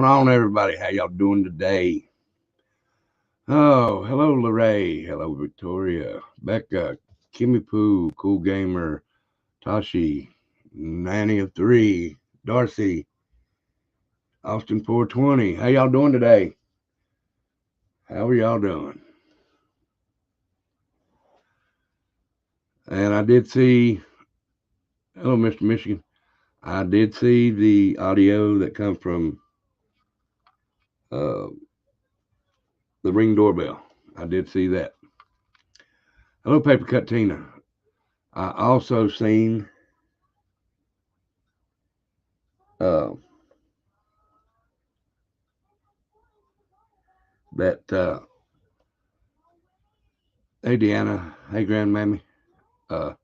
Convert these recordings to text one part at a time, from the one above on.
going on, everybody? How y'all doing today? Oh, hello, Lorray. Hello, Victoria. Becca, Kimmy Poo, Cool Gamer, Tashi, Nanny of Three, Darcy, Austin 420. How y'all doing today? How are y'all doing? And I did see, hello, Mr. Michigan. I did see the audio that comes from uh, the Ring doorbell. I did see that. Hello, Paper Cut Tina. I also seen uh, that hey Deanna, hey grandmammy. Uh,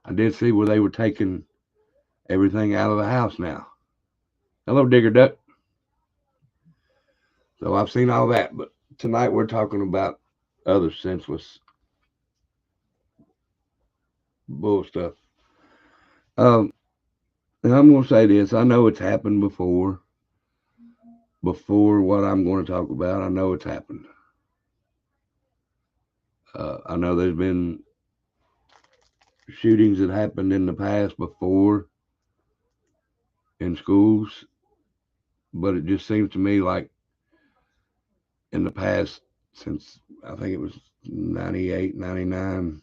I did see where they were taking everything out of the house now. Hello, Digger Duck. So I've seen all that, but tonight we're talking about other senseless bull stuff. Um, and I'm going to say this: I know it's happened before. Before what I'm going to talk about, I know it's happened. I know there's been shootings that happened in the past before in schools, but it just seems to me like in the past, since I think it was 98, 99,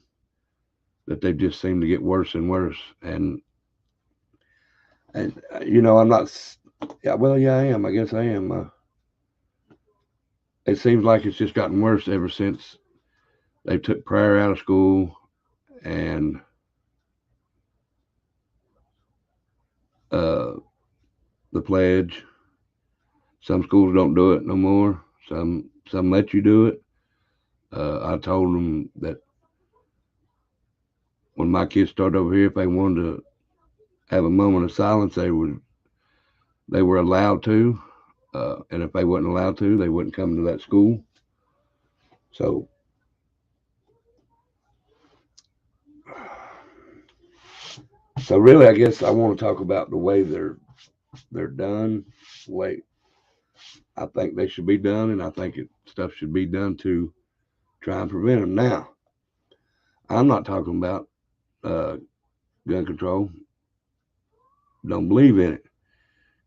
that they just seem to get worse and worse. And I'm not, yeah, well, yeah, I am. I guess I am. It seems like it's just gotten worse ever since they took prayer out of school and uh, the pledge. Some schools don't do it no more. Some let you do it. I told them that when my kids started over here, if they wanted to have a moment of silence, they were allowed to. And if they wasn't allowed to, they wouldn't come to that school. So, so really, I guess I want to talk about the way they're done, the way I think they should be done, and I think stuff should be done to try and prevent them. Now, I'm not talking about uh, gun control. Don't believe in it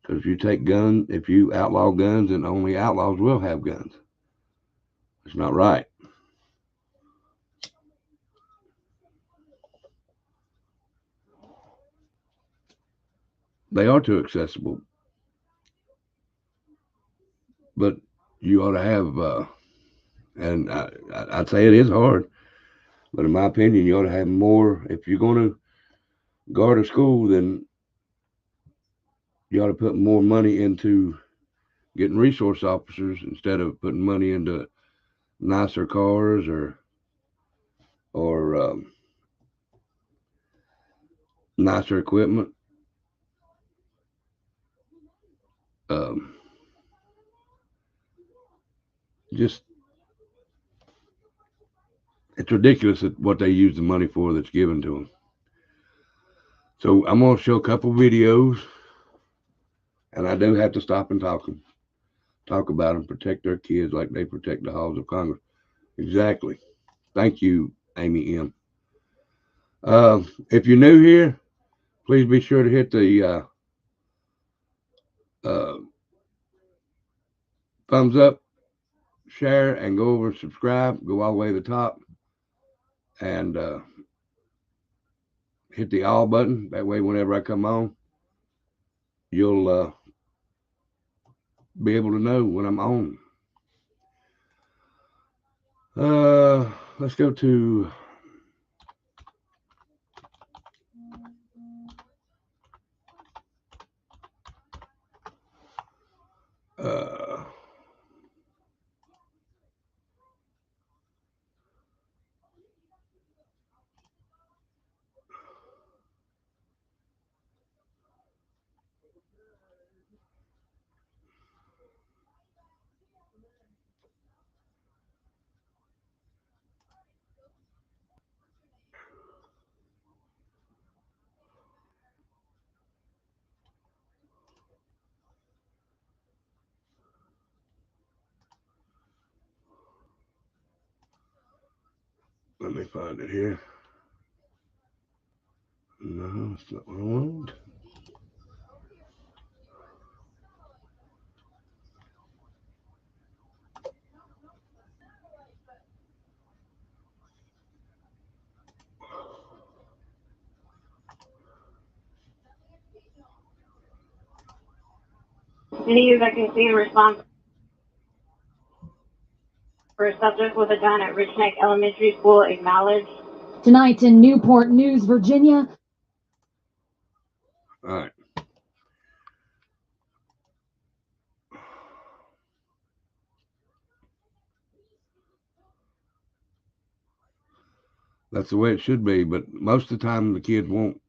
because if you outlaw guns, then only outlaws will have guns. It's not right. They are too accessible, but you ought to have. And I'd say it is hard, but in my opinion, you ought to have more. If you're going to guard a school, then you ought to put more money into getting resource officers instead of putting money into nicer cars or nicer equipment. Um, just it's ridiculous what they use the money for that's given to them. So I'm going to show a couple videos, and I do have to stop and talk about them, protect their kids like they protect the halls of Congress. Exactly. Thank you, Amy M. If you're new here, please be sure to hit the uh, thumbs up, share, and go over and subscribe. Go all the way to the top and hit the all button. That way, whenever I come on, you'll be able to know when I'm on. Let's go to uh, me find it here. No, it's not what I want. Any executive in response for a subject with a gun at Rich Neck Elementary School acknowledged. Tonight in Newport News, Virginia. All right. That's the way it should be, but most of the time the kids won't,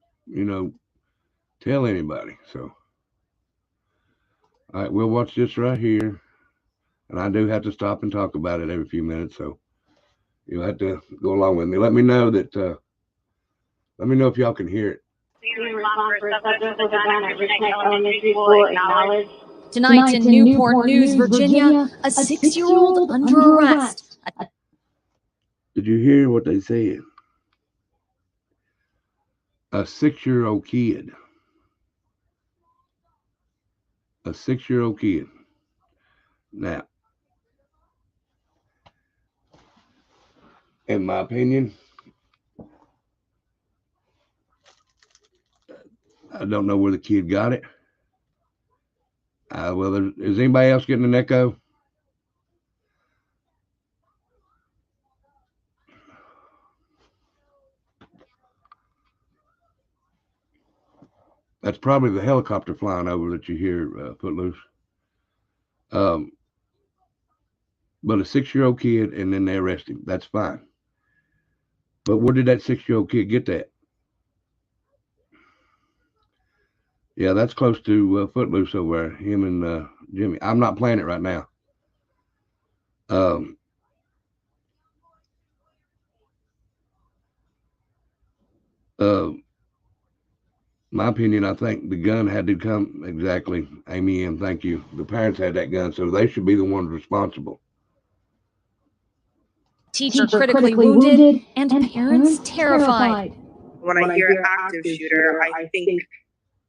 tell anybody. So, all right, we'll watch this right here. And I do have to stop and talk about it every few minutes, so you'll have to go along with me. Let me know if y'all can hear it. In response for a subject with a gun at Rich Neck Elementary School acknowledged. Tonight in Newport News, Virginia, a 6-year-old under arrest. Did you hear what they said? A 6-year-old kid. A 6-year-old kid. Now, in my opinion, I don't know where the kid got it. Well, is anybody else getting an echo? That's probably the helicopter flying over that you hear, Footloose. But a 6-year-old kid, and then they arrest him. That's fine. But where did that 6-year-old kid get that? Yeah, that's close to Footloose over there, him and Jimmy. I'm not playing it right now. My opinion, I think the gun had to come, exactly, Amy M., thank you. The parents had that gun, so they should be the ones responsible. Teacher critically wounded and parents terrified. When I hear active shooter, I think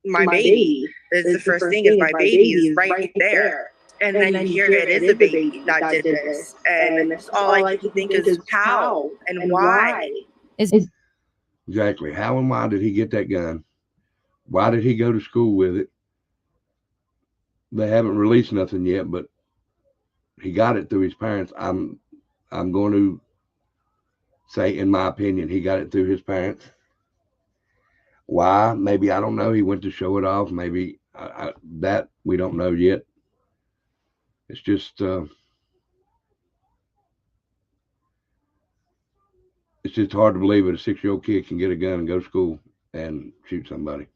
my baby is the first thing, is my baby is right there. And then you hear it is a baby that did this. And all I can think is how and why. Exactly. How and why did he get that gun? Why did he go to school with it? They haven't released nothing yet, but he got it through his parents. I'm going to say, in my opinion, he got it through his parents. Why? Maybe, I don't know. He went to show it off. Maybe that we don't know yet. It's just hard to believe that a 6-year-old kid can get a gun and go to school and shoot somebody.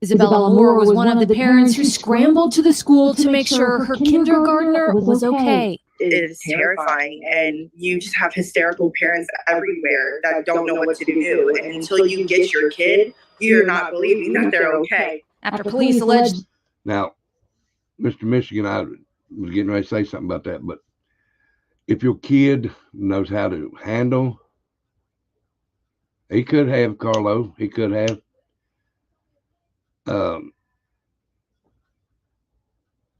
Isabella Moore was one of the parents who scrambled to the school to make sure her kindergartner was okay. It is terrifying, and you just have hysterical parents everywhere that don't know what to do. And until you get your kid, you're not believing that they're okay. After police alleged. Now, Mr. Michigan, I was getting ready to say something about that, but if your kid knows how to handle, he could have, Carlo, he could have.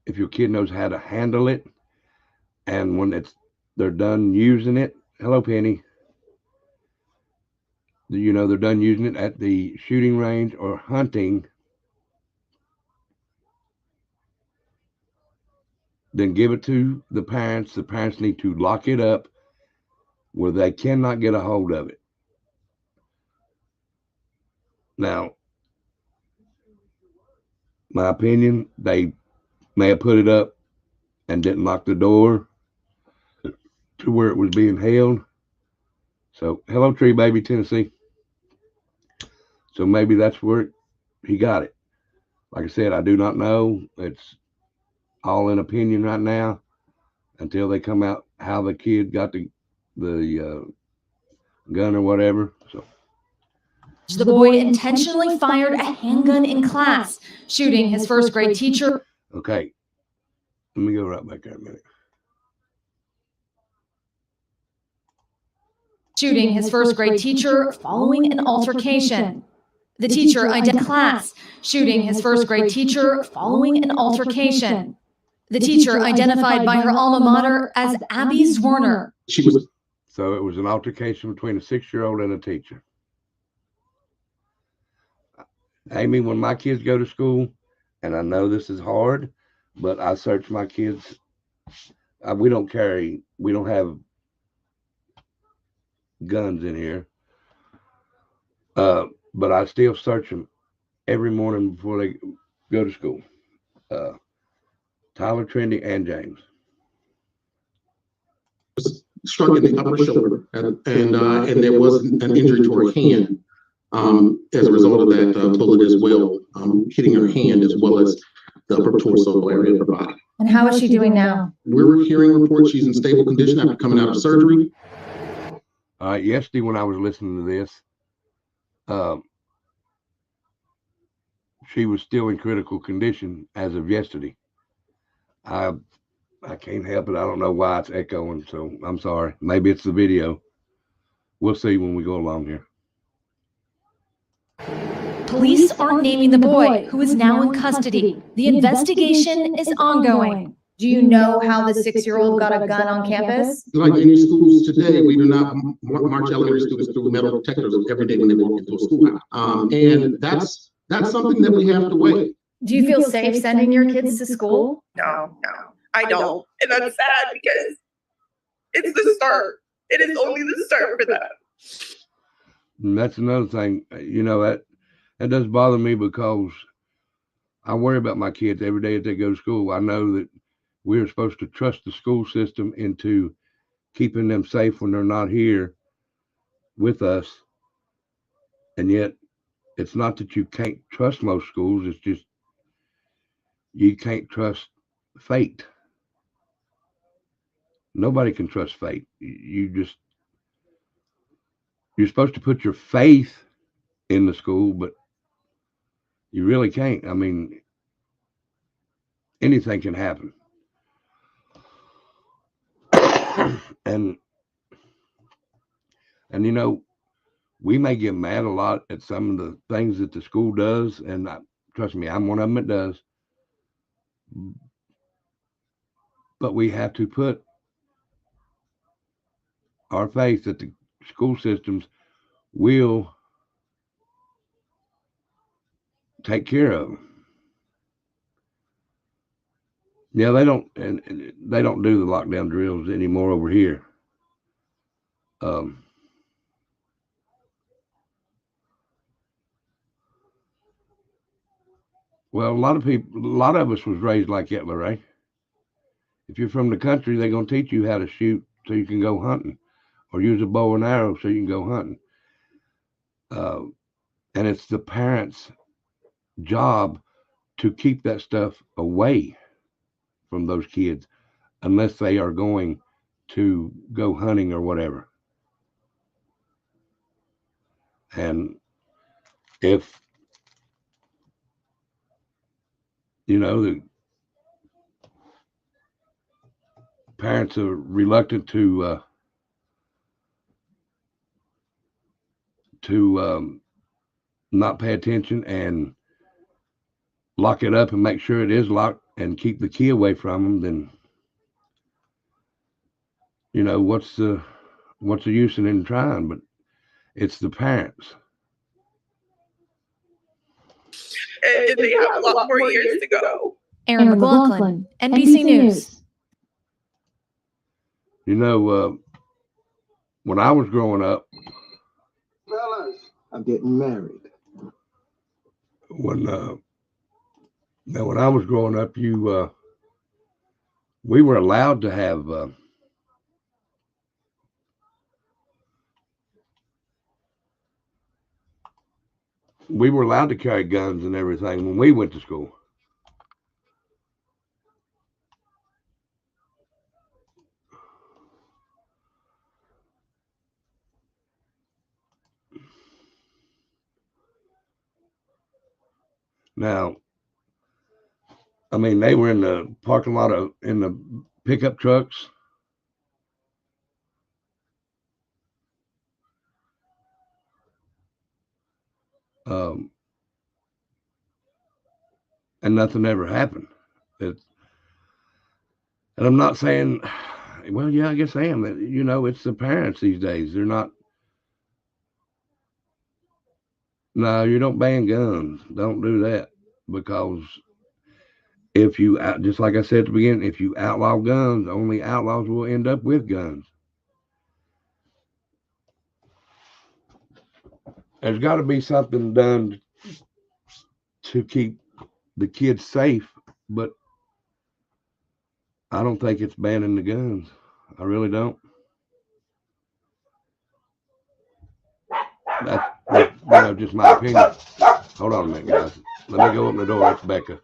If your kid knows how to handle it, and when they're done using it, hello Penny, they're done using it at the shooting range or hunting, then give it to the parents. The parents need to lock it up where they cannot get a hold of it. Now, my opinion, they may have put it up and didn't lock the door to where it was being held. So, hello, Tree Baby, Tennessee. So maybe that's where he got it. Like I said, I do not know. It's all in opinion right now until they come out how the kid got the gun or whatever. So. The boy intentionally fired a handgun in class, shooting his first grade teacher. Okay, let me go right back there a minute. shooting his first grade teacher following an altercation. The teacher identified class, shooting his first grade teacher following an altercation. The teacher identified by her alma mater as Abby Zwerner. So it was an altercation between a 6-year-old and a teacher. Amy, when my kids go to school, and I know this is hard, but I search my kids. We don't have guns in here. But I still search them every morning before they go to school. Tyler, Trinity, and James. Struck in the upper shoulder, and there was an injury to her hand as a result of that bullet as well, hitting her hand as well as the upper torso area of her body. And how is she doing now? We're hearing reports she's in stable condition after coming out of surgery. Yesterday, when I was listening to this, she was still in critical condition as of yesterday. I can't help it. I don't know why it's echoing, so I'm sorry. Maybe it's the video. We'll see when we go along here. Police aren't naming the boy, who is now in custody. The investigation is ongoing. Do you know how the 6-year-old got a gun on campus? Like any schools today, we do not march elementary students through metal detectors every day when they walk into a schoolhouse. And that's something that we have to weigh. Do you feel safe sending your kids to school? No, I don't. And that's sad because it's the start. It is only the start for that. And that's another thing, that does bother me because I worry about my kids every day that they go to school. I know that we're supposed to trust the school system into keeping them safe when they're not here with us. And yet it's not that you can't trust most schools. It's just you can't trust fate. Nobody can trust fate. You're supposed to put your faith in the school, but you really can't. I mean, anything can happen. And we may get mad a lot at some of the things that the school does, and trust me, I'm one of them that does. But we have to put our faith that the school systems will take care of them. Yeah, they don't do the lockdown drills anymore over here. Well, a lot of us was raised like Hitler, right? If you're from the country, they're gonna teach you how to shoot so you can go hunting, or use a bow and arrow so you can go hunting. And it's the parents' job to keep that stuff away from those kids, unless they are going to go hunting or whatever. And if the parents are reluctant to not pay attention and lock it up and make sure it is locked and keep the key away from them, then what's the use in trying? But it's the parents. And they have a lot more years to go. Aaron McLaughlin, NBC News. When I was growing up, fellas, I'm getting married. When I was growing up, we were allowed to have we were allowed to carry guns and everything when we went to school. Now, I mean, they were in the parking lot in the pickup trucks. and nothing ever happened. And I'm not saying, well, yeah, I guess I am. It's the parents these days. They're not. No, you don't ban guns. Don't do that, because if you just like I said at the beginning, if you outlaw guns, only outlaws will end up with guns. There's got to be something done to keep the kids safe, but I don't think it's banning the guns. I really don't. That's just my opinion. Hold on a minute, guys. Let me go open the door. It's Becca.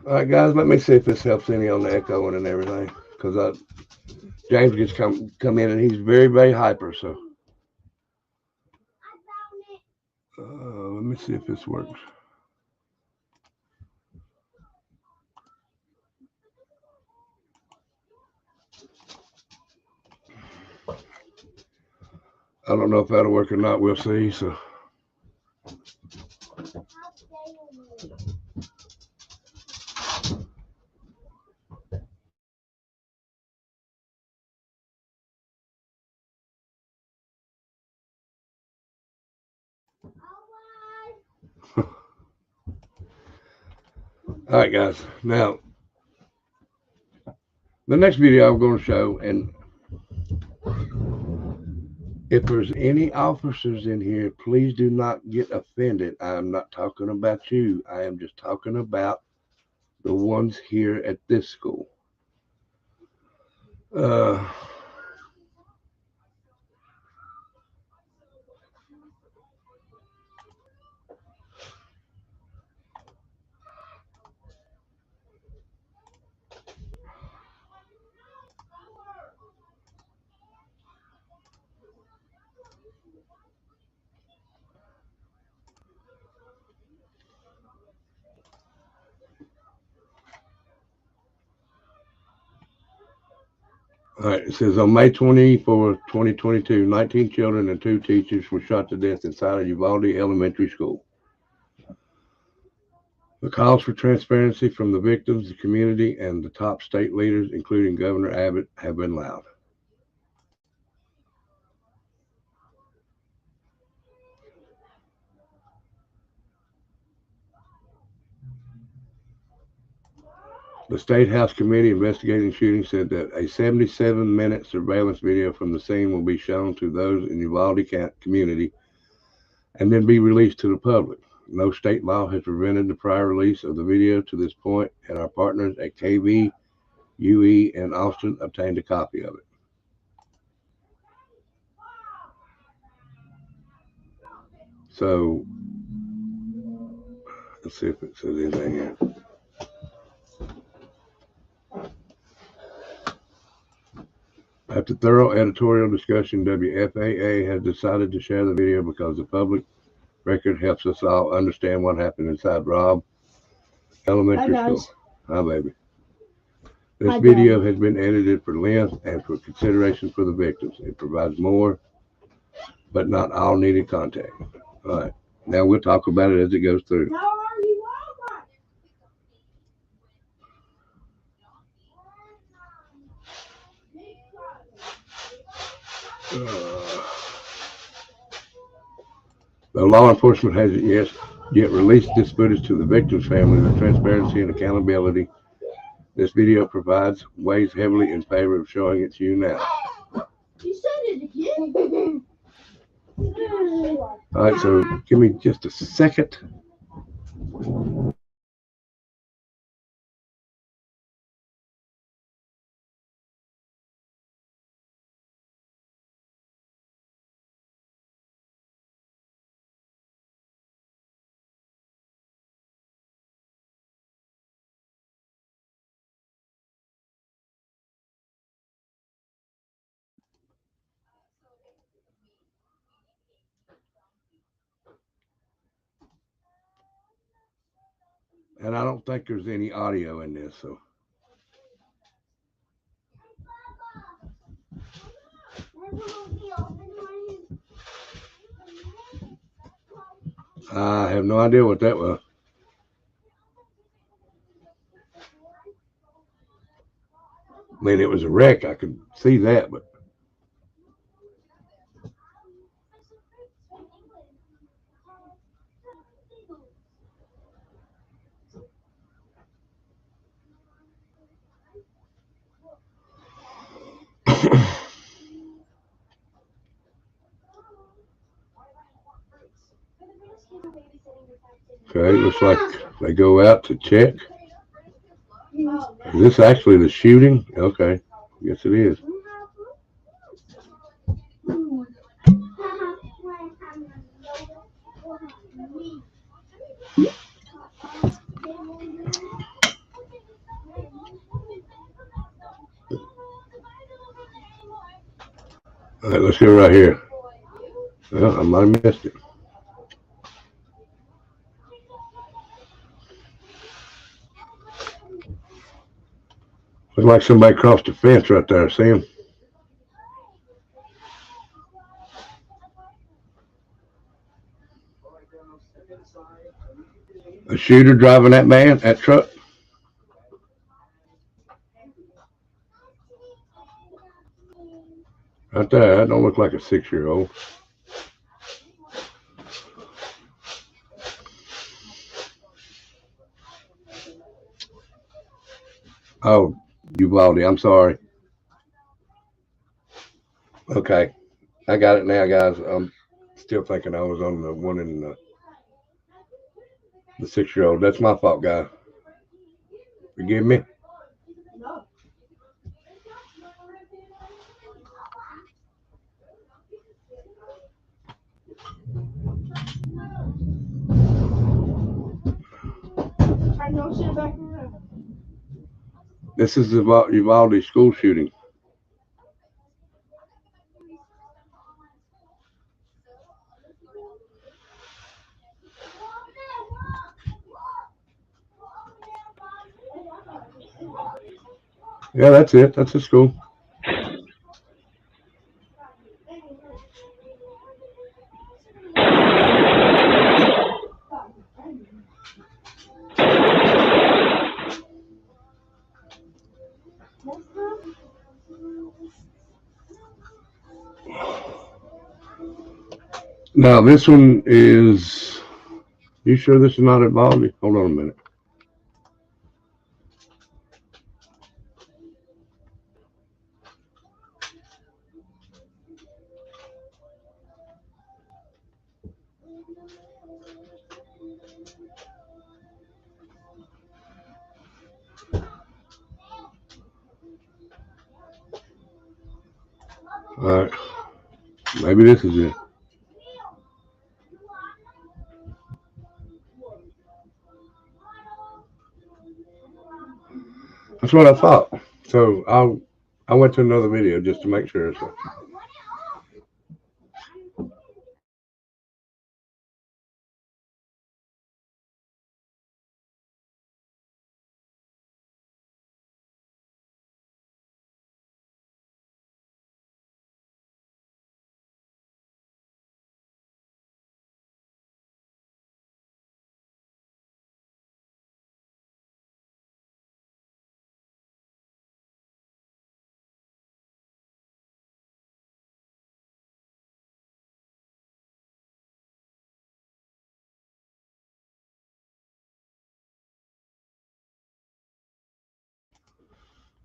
All right, guys. Let me see if this helps any on the echoing and everything, because James gets come in and he's very, very hyper. So let me see if this works. I don't know if that'll work or not. We'll see. So. All right, guys. Now, the next video I'm going to show, and if there's any officers in here, please do not get offended. I am not talking about you. I am just talking about the ones here at this school. All right, it says on May 24, 2022, 19 children and 2 teachers were shot to death inside of Uvalde Elementary School. The calls for transparency from the victims, the community, and the top state leaders, including Governor Abbott, have been loud. The State House Committee investigating the shooting said that a 77-minute surveillance video from the scene will be shown to those in the Uvalde community and then be released to the public. No state law has prevented the prior release of the video to this point, and our partners at KV, UE, and Austin obtained a copy of it. So, let's see if it says anything here. After thorough editorial discussion, WFAA has decided to share the video because the public record helps us all understand what happened inside Robb Elementary School. Hi, baby. This video has been edited for length and for consideration for the victims. It provides more, but not all needed context. All right. Now we'll talk about it as it goes through. Though law enforcement hasn't yet released this footage to the victims' families, the transparency and accountability this video provides weighs heavily in favor of showing it to you now. You said it again. All right, so give me just a second. And I don't think there's any audio in this, so. I have no idea what that was. I mean, it was a wreck. I could see that, but. Okay, looks like they go out to check. Is this actually the shooting? Okay, yes it is. All right, let's go right here. Well, I might have missed it. Looks like somebody crossed the fence right there. See him? A shooter driving that truck. Right there. That don't look like a 6-year-old. Oh, Uvalde. I'm sorry. Okay, I got it now, guys. I'm still thinking I was on the one in the 6-year-old. That's my fault, guys. Forgive me. This is about Uvalde school shooting. Yeah, that's it. That's the school. Now, this one is. You sure this is not Uvalde? Hold on a minute. All right. Maybe this is it. That's what I thought. So I went to another video just to make sure. So.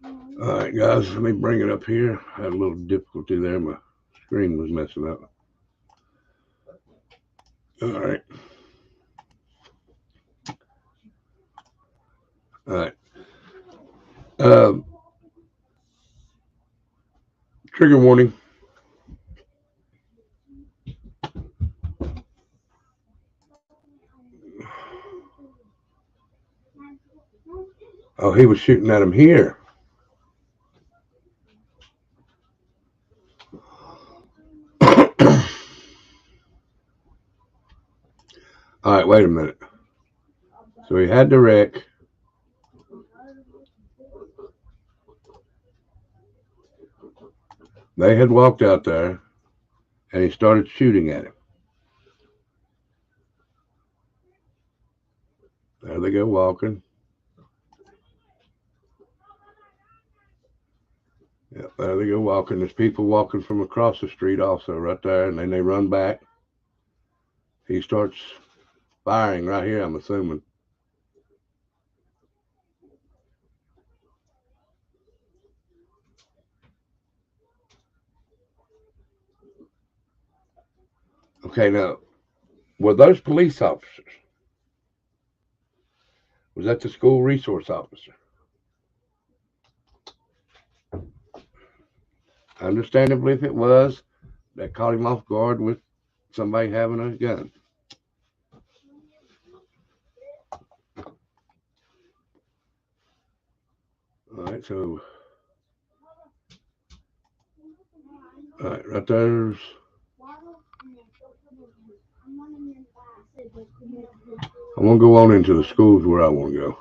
All right, guys, let me bring it up here. I had a little difficulty there. My screen was messing up. All right. All right. Trigger warning. Oh, he was shooting at him here. All right, wait a minute. So he had the wreck. They had walked out there, and he started shooting at him. There they go walking. Yeah, there they go walking. There's people walking from across the street also right there, and then they run back. He starts firing right here, I'm assuming. Okay, now, were those police officers? Was that the school resource officer? Understandably, if it was, that caught him off guard with somebody having a gun. All right, so, all right there's. I want to go on into the schools where I want to go.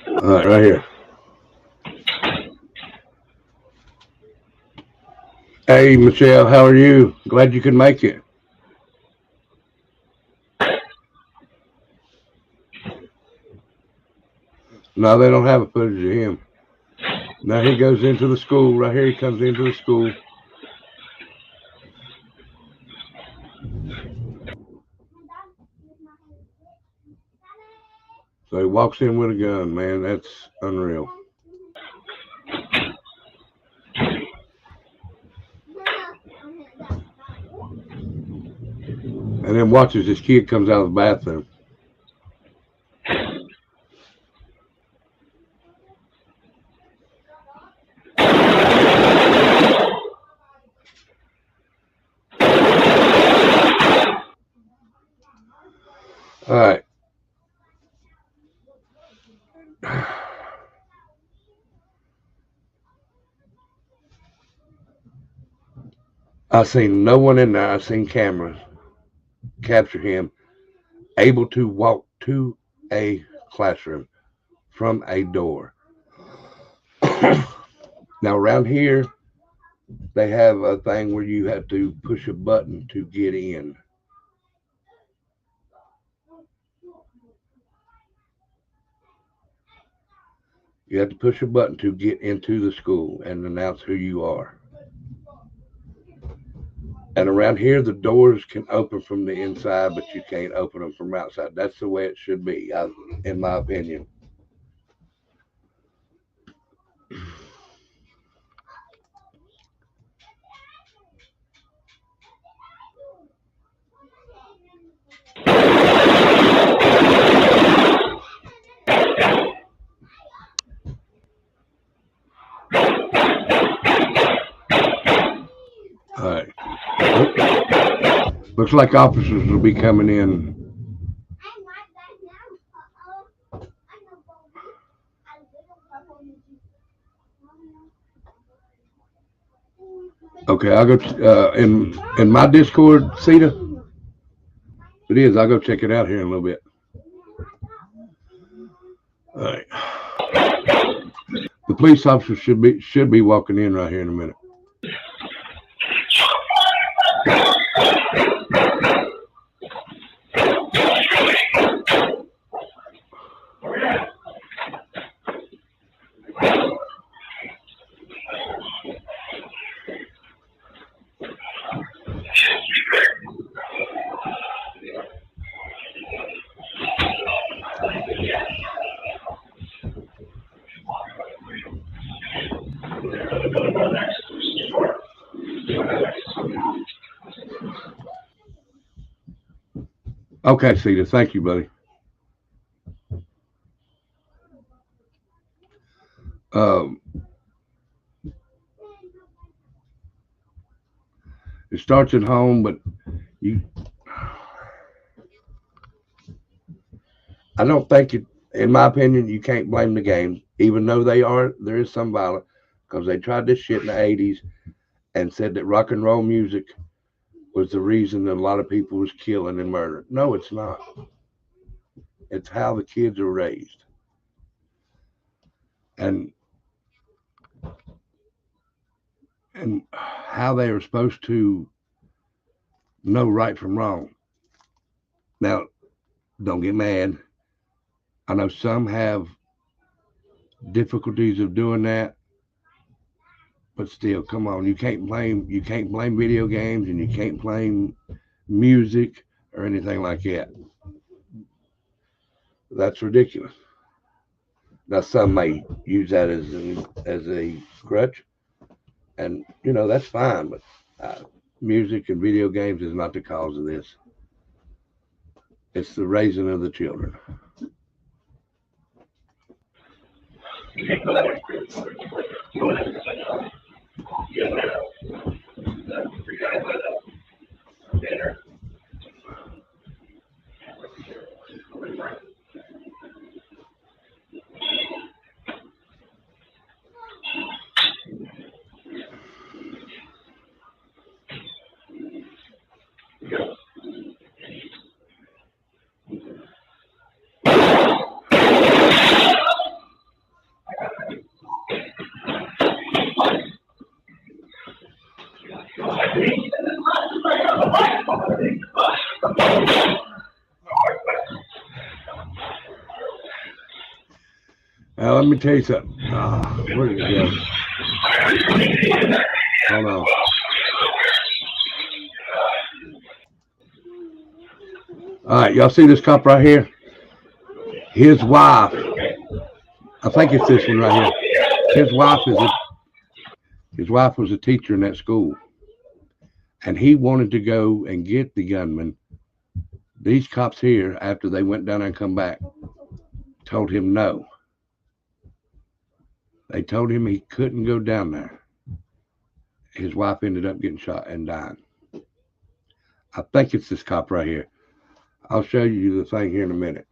All right, right here. Hey, Michelle, how are you? Glad you could make it. No, they don't have a footage of him. Now he goes into the school. Right here, he comes into the school. So he walks in with a gun, man. That's unreal. And then watches this kid comes out of the bathroom. All right. I've seen no one in there. I've seen cameras capture him able to walk to a classroom from a door. Now around here, they have a thing where you have to push a button to get in. You have to push a button to get into the school and announce who you are. And around here, the doors can open from the inside, but you can't open them from outside. That's the way it should be, in my opinion. All right. Looks like officers will be coming in. Okay, I'll go in my Discord, Cedar. It is. I'll go check it out here in a little bit. All right. The police officer should be walking in right here in a minute. Okay, Cedar, thank you, buddy. It starts at home, but you, I don't think it, in my opinion, you can't blame the games, even though there is some violence, because they tried this shit in the 80s and said that rock and roll music was the reason that a lot of people was killing and murdering. No, it's not. It's how the kids are raised. And how they are supposed to know right from wrong. Now, don't get mad. I know some have difficulties of doing that, but still, come on, you can't blame video games, and you can't blame music or anything like that. That's ridiculous. Now, some may use that as a crutch, and that's fine, but music and video games is not the cause of this. It's the raising of the children. Now, let me tell you something. Where did it go? Hold on. All right, y'all see this cop right here? His wife, I think it's this one right here. His wife was a teacher in that school, and he wanted to go and get the gunman. These cops here, after they went down and come back, told him no. They told him he couldn't go down there. His wife ended up getting shot and dying. I think it's this cop right here. I'll show you the thing here in a minute.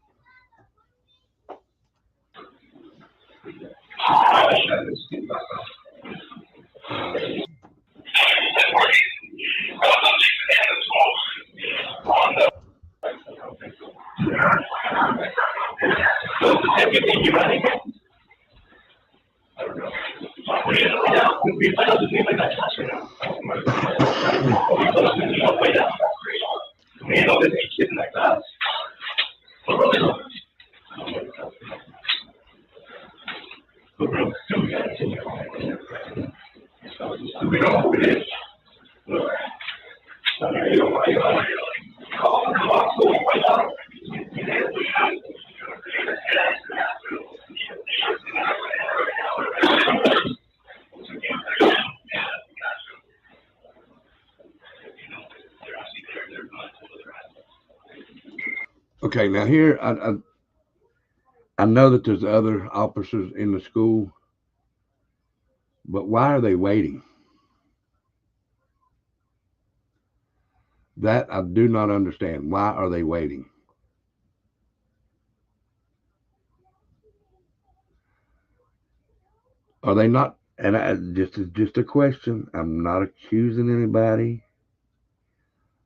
Okay, now here, I know that there's other officers in the school, but why are they waiting? That I do not understand. Why are they waiting? Are they not? And just a question. I'm not accusing anybody.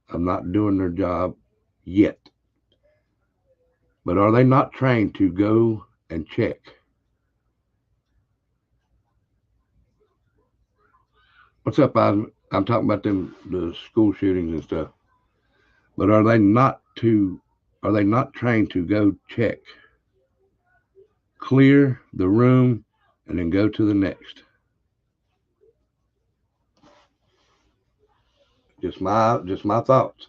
I'm not doing their job yet. But are they not trained to go and check? What's up, Osmond? I'm talking about the school shootings and stuff. But are they not trained to go check, clear the room, and then go to the next? Just my thoughts.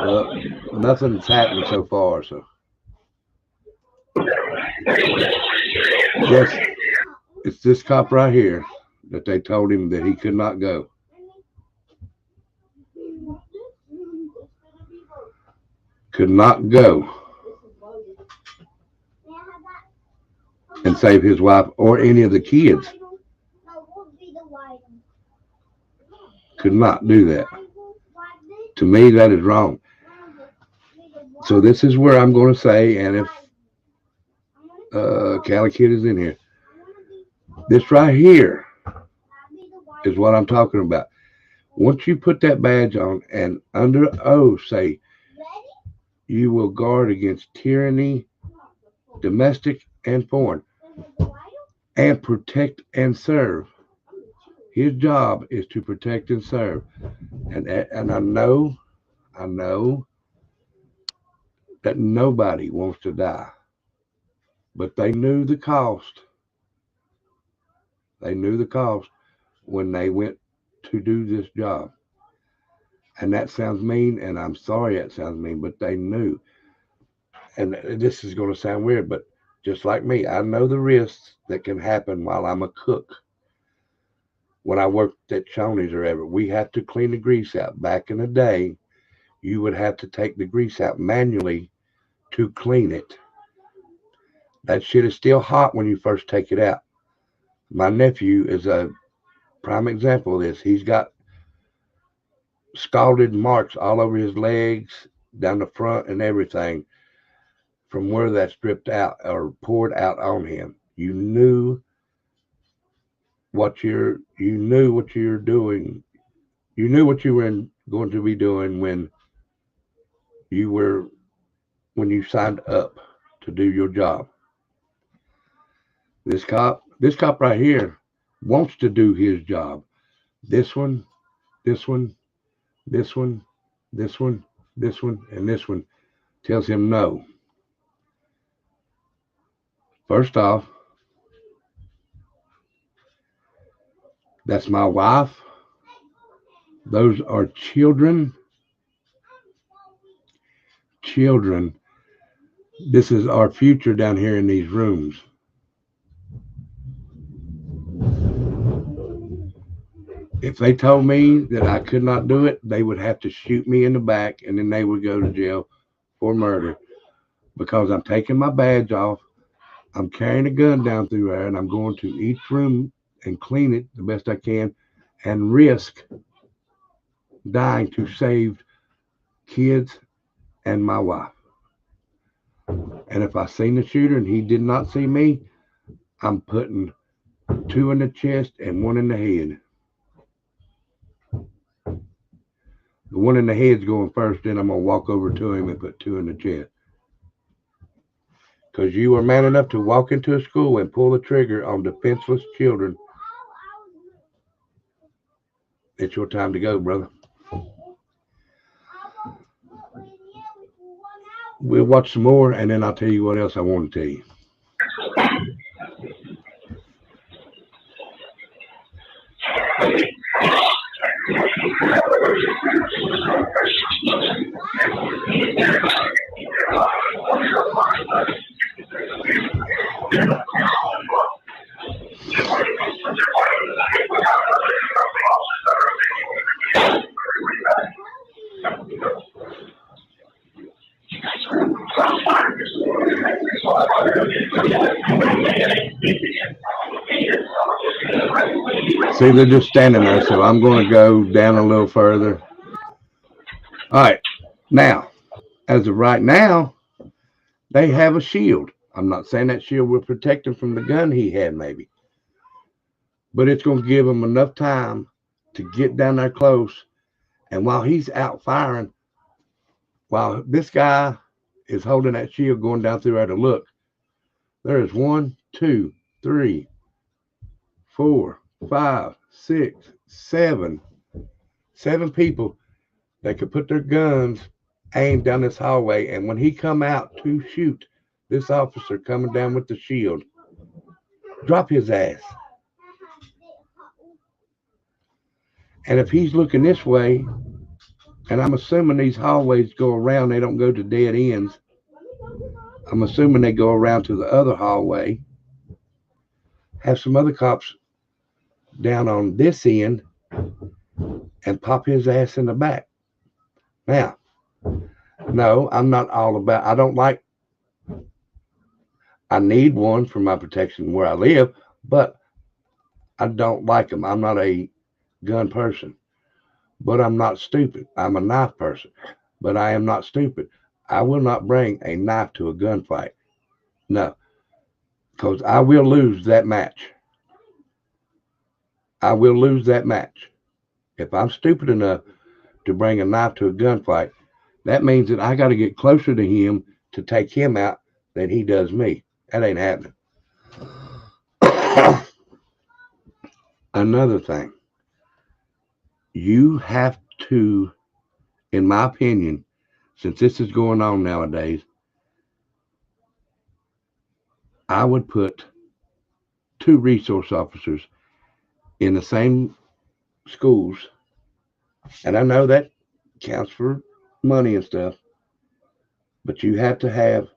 Well, nothing's happened so far, so yes, it's this cop right here that they told him that he could not go. could not go and save his wife or any of the kids. Could not do that. To me, that is wrong. So this is where I'm going to say, and if Cali Kid is in here, this right here is what I'm talking about. Once you put that badge on and under oath say, you will guard against tyranny, domestic and foreign, and protect and serve. His job is to protect and serve. And I know that nobody wants to die. But they knew the cost. They knew the cost when they went to do this job. And that sounds mean, and I'm sorry that sounds mean, but they knew. And this is going to sound weird, but just like me, I know the risks that can happen while I'm a cook. When I worked at Shoney's or ever, we have to clean the grease out. Back in the day, you would have to take the grease out manually to clean it. That shit is still hot when you first take it out. My nephew is a prime example of this. He's got scalded marks all over his legs, down the front and everything from where that's dripped out or poured out on him. You knew what you're doing. You knew what you were going to be doing when you signed up to do your job. This cop right here wants to do his job. This one, and this one tells him no. First off, that's my wife. Those are children. Children. This is our future down here in these rooms. If they told me that I could not do it, they would have to shoot me in the back and then they would go to jail for murder because I'm taking my badge off. I'm carrying a gun down through there and I'm going to each room and clean it the best I can and risk dying to save kids and my wife. And if I seen the shooter and he did not see me, I'm putting 2 in the chest and 1 in the head. The 1 in the head's going first, then I'm going to walk over to him and put 2 in the chest. Because you are man enough to walk into a school and pull the trigger on defenseless children. It's your time to go, brother. We'll watch some more, and then I'll tell you what else I want to tell you. See, they're just standing there, so I'm going to go down a little further. All right. Now, as of right now, they have a shield. I'm not saying that shield will protect him from the gun he had, maybe. But it's going to give him enough time to get down there close. And while he's out firing, while this guy is holding that shield going down through there to look, there is 1, 2, 3, 4, 5, 6, 7 people that could put their guns aimed down this hallway. And when he come out to shoot this officer coming down with the shield, drop his ass. And if he's looking this way, and I'm assuming these hallways go around, they don't go to dead ends. I'm assuming they go around to the other hallway. Have some other cops down on this end and pop his ass in the back. Now, No, I'm not all about, I don't like, I need one for my protection where I live, but I don't like them. I'm not a gun person, but I'm not stupid. I'm a knife person, but I am not stupid. I will not bring a knife to a gunfight. No, because I will lose that match. I will lose that match. If I'm stupid enough to bring a knife to a gunfight, that means that I got to get closer to him to take him out than he does me. That ain't happening. Another thing, you have to, in my opinion, since this is going on nowadays, I would put 2 resource officers in the same schools. And I know that counts for money and stuff, but you have to have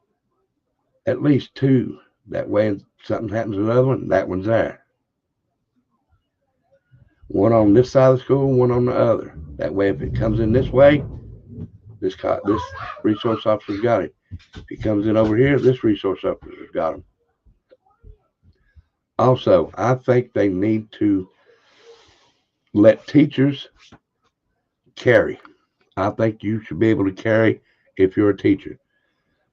at least 2. That way, if something happens to the other one, that one's there. One on this side of the school, one on the other. That way, if it comes in this way, this resource officer's got it. If he comes in over here, this resource officer's got him. Also, I think they need to let teachers carry. I think you should be able to carry if you're a teacher.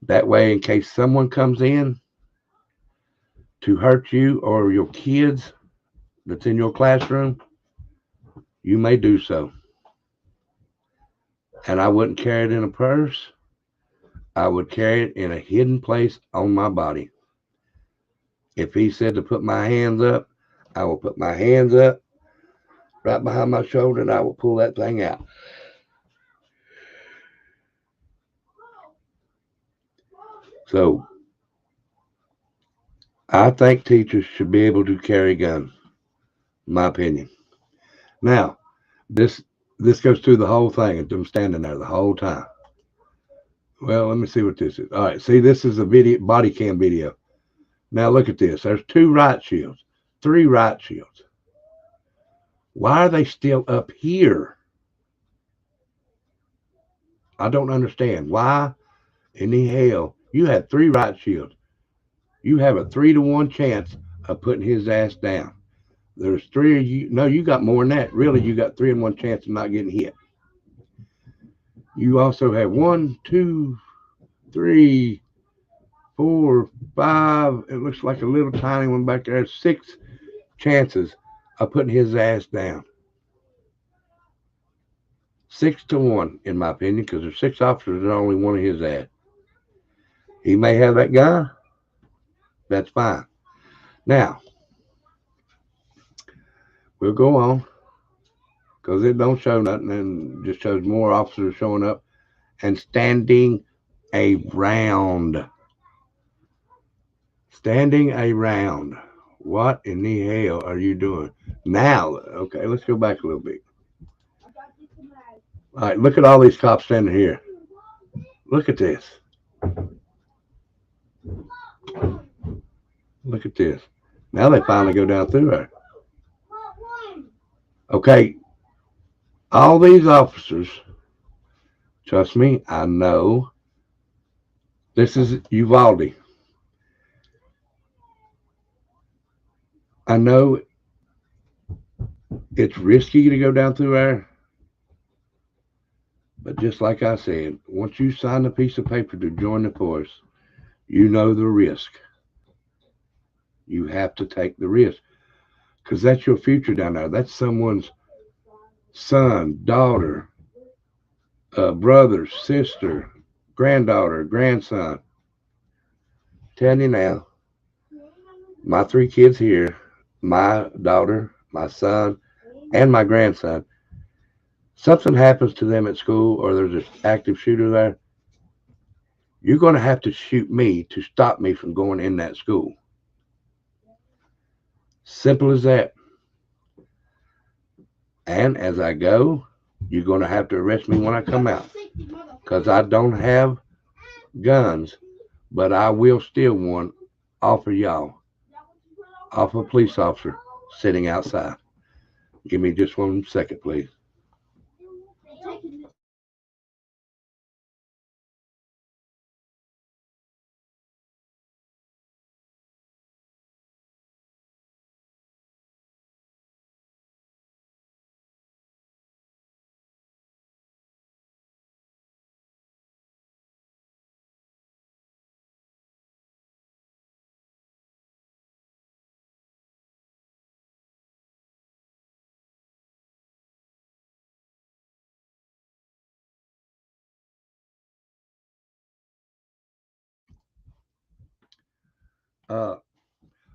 That way, in case someone comes in to hurt you or your kids that's in your classroom, you may do so. And I wouldn't carry it in a purse. I would carry it in a hidden place on my body. If he said to put my hands up, I will put my hands up right behind my shoulder and I will pull that thing out. So I think teachers should be able to carry guns, in my opinion. Now, this goes through the whole thing and them standing there the whole time. Well, let me see what this is. All right, see, this is a video, body cam video. Now look at this. There's 2 riot shields, 3 riot shields. Why are they still up here? I don't understand. Why in the hell? You had 3 riot shields. You have a 3-to-1 chance of putting his ass down. There's 3 of you. No, you got more than that. Really, you got 3-in-1 chance of not getting hit. You also have 1, 2, 3, 4, 5. It looks like a little tiny one back there. 6 chances of putting his ass down. 6-to-1, in my opinion, because there's 6 officers and only 1 of his ass. He may have that gun. That's fine. Now, we'll go on because it don't show nothing and just shows more officers showing up and standing around. Standing around. What in the hell are you doing? Now, okay, let's go back a little bit. All right, look at all these cops standing here. Look at this. Look at this. Now they finally go down through there. Okay, all these officers, trust me, I know. This is Uvalde. I know it's risky to go down through there. But just like I said, once you sign a piece of paper to join the force, you know the risk. You have to take the risk because that's your future down there. That's someone's son, daughter, brother, sister, granddaughter, grandson. Telling you now, my 3 kids here, my daughter, my son, and my grandson, something happens to them at school or there's an active shooter there, you're going to have to shoot me to stop me from going in that school. Simple as that. And as I go, you're going to have to arrest me when I come out because I don't have guns, but I will steal one off of y'all, off a police officer sitting outside. Give me just 1 second, please.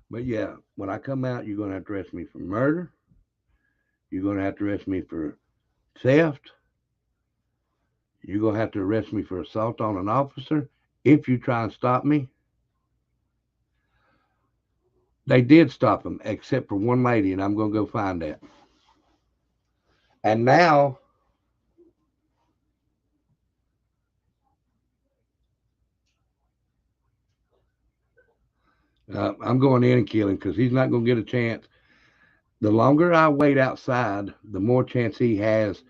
But yeah, when I come out, you're gonna have to arrest me for murder. You're gonna have to arrest me for theft. You're gonna have to arrest me for assault on an officer if you try and stop me. They did stop him, except for one lady, and I'm gonna go find that. And now I'm going in and killing because he's not gonna get a chance. The longer I wait outside, the more chance he has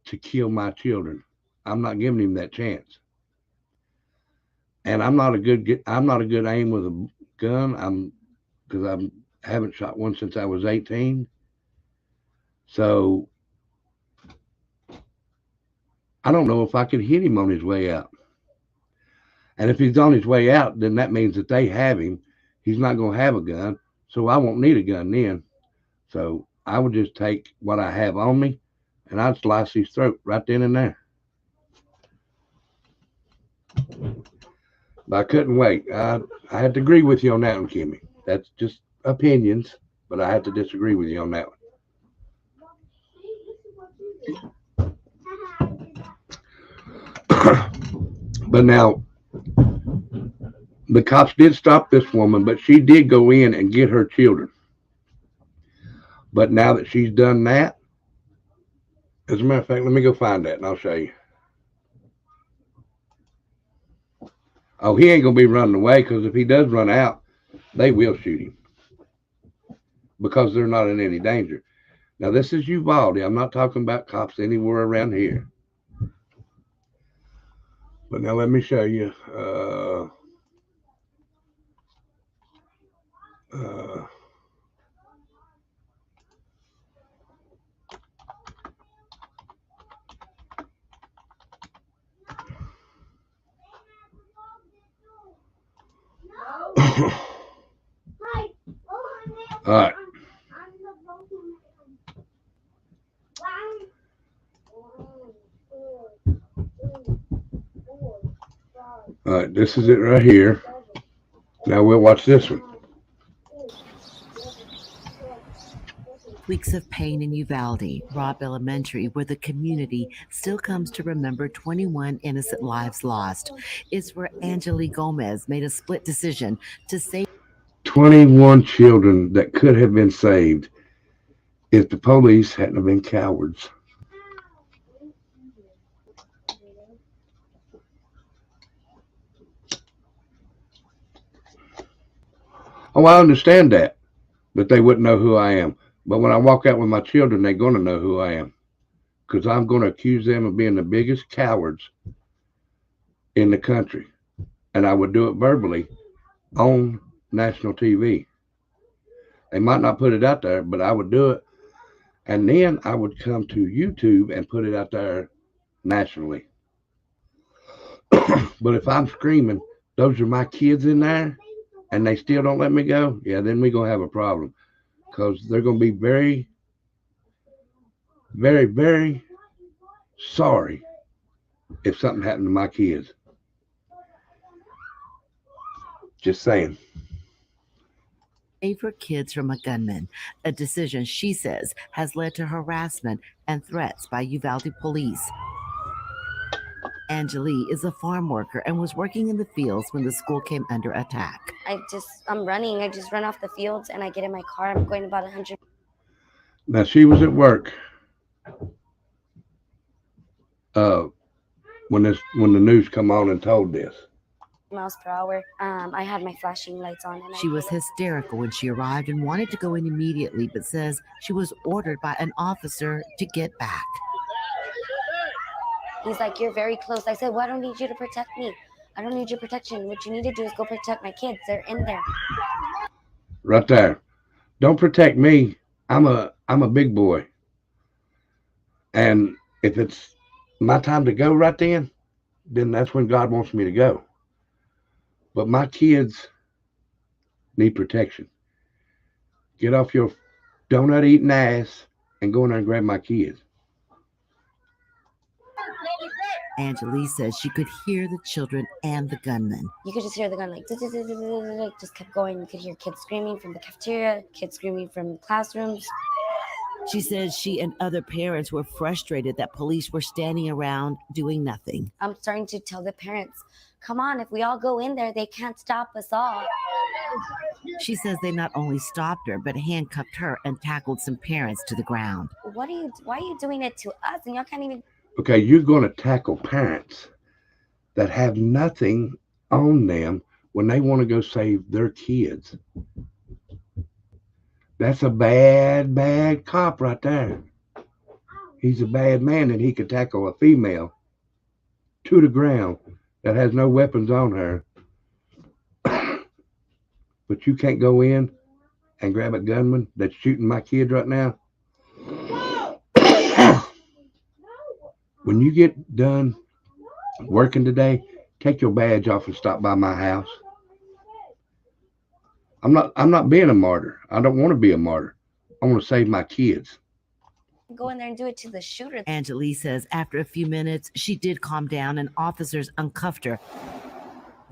to kill my children. I'm not giving him that chance. And I'm not a good aim with a gun. Because I haven't shot one since I was 18. So I don't know if I could hit him on his way out. And if he's on his way out, then that means that they have him. He's not going to have a gun, so I won't need a gun then. So I would just take what I have on me, and I'd slice his throat right then and there. But I couldn't wait. I had to agree with you on that one, Kimmy. That's just opinions, but I have to disagree with you on that one. But now, the cops did stop this woman, but she did go in and get her children. But now that she's done that, as a matter of fact, let me go find that and I'll show you. Oh, he ain't going to be running away because if he does run out, they will shoot him because they're not in any danger. Now, this is Uvalde. I'm not talking about cops anywhere around here. But now let me show you. All right. All right, this is it right here. Now we'll watch this one. Weeks of pain in Uvalde, Robb Elementary, where the community still comes to remember 21 innocent lives lost, is where Angeli Gomez made a split decision to save 21 children that could have been saved if the police hadn't been cowards. Oh, I understand that they wouldn't know who I am. But when I walk out with my children, they're going to know who I am. Because I'm going to accuse them of being the biggest cowards in the country. And I would do it verbally on national TV. They might not put it out there, but I would do it. And then I would come to YouTube and put it out there nationally. But if I'm screaming, those are my kids in there, and they still don't let me go, yeah, then we're going to have a problem. Because they're going to be very, very, very sorry if something happened to my kids. Just saying. save her kids from a gunman, a decision she says has led to harassment and threats by Uvalde police. Angeli is a farm worker and was working in the fields when the school came under attack. I'm running. I just run off the fields and I get in my car. I'm going about 100. Now she was at work when the news come on and told this. miles per hour. I had my flashing lights on. And She was hysterical when she arrived and wanted to go in immediately, but says she was ordered by an officer to get back. He's like, "You're very close." I said, "Well, I don't need you to protect me. I don't need your protection. What you need to do is go protect my kids. They're in there." Right there. Don't protect me. I'm a big boy. And if it's my time to go right then that's when God wants me to go. But my kids need protection. Get off your donut eating ass and go in there and grab my kids. Angelique says she could hear the children and the gunman. You could just hear the gun like just kept going. You could hear kids screaming from the cafeteria, kids screaming from classrooms. She says she and other parents were frustrated that police were standing around doing nothing. I'm starting to tell the parents, come on, if we all go in there, they can't stop us all. She says they not only stopped her, but handcuffed her and tackled some parents to the ground. Why are you doing it to us? And y'all can't even. Okay, you're going to tackle parents that have nothing on them when they want to go save their kids. That's a bad, bad cop right there. He's a bad man, and he could tackle a female to the ground that has no weapons on her. But you can't go in and grab a gunman that's shooting my kid right now. When you get done working today, take your badge off and stop by my house. I'm not being a martyr. I don't want to be a martyr. I want to save my kids. Go in there and do it to the shooter. Angelique says after a few minutes, she did calm down and officers uncuffed her.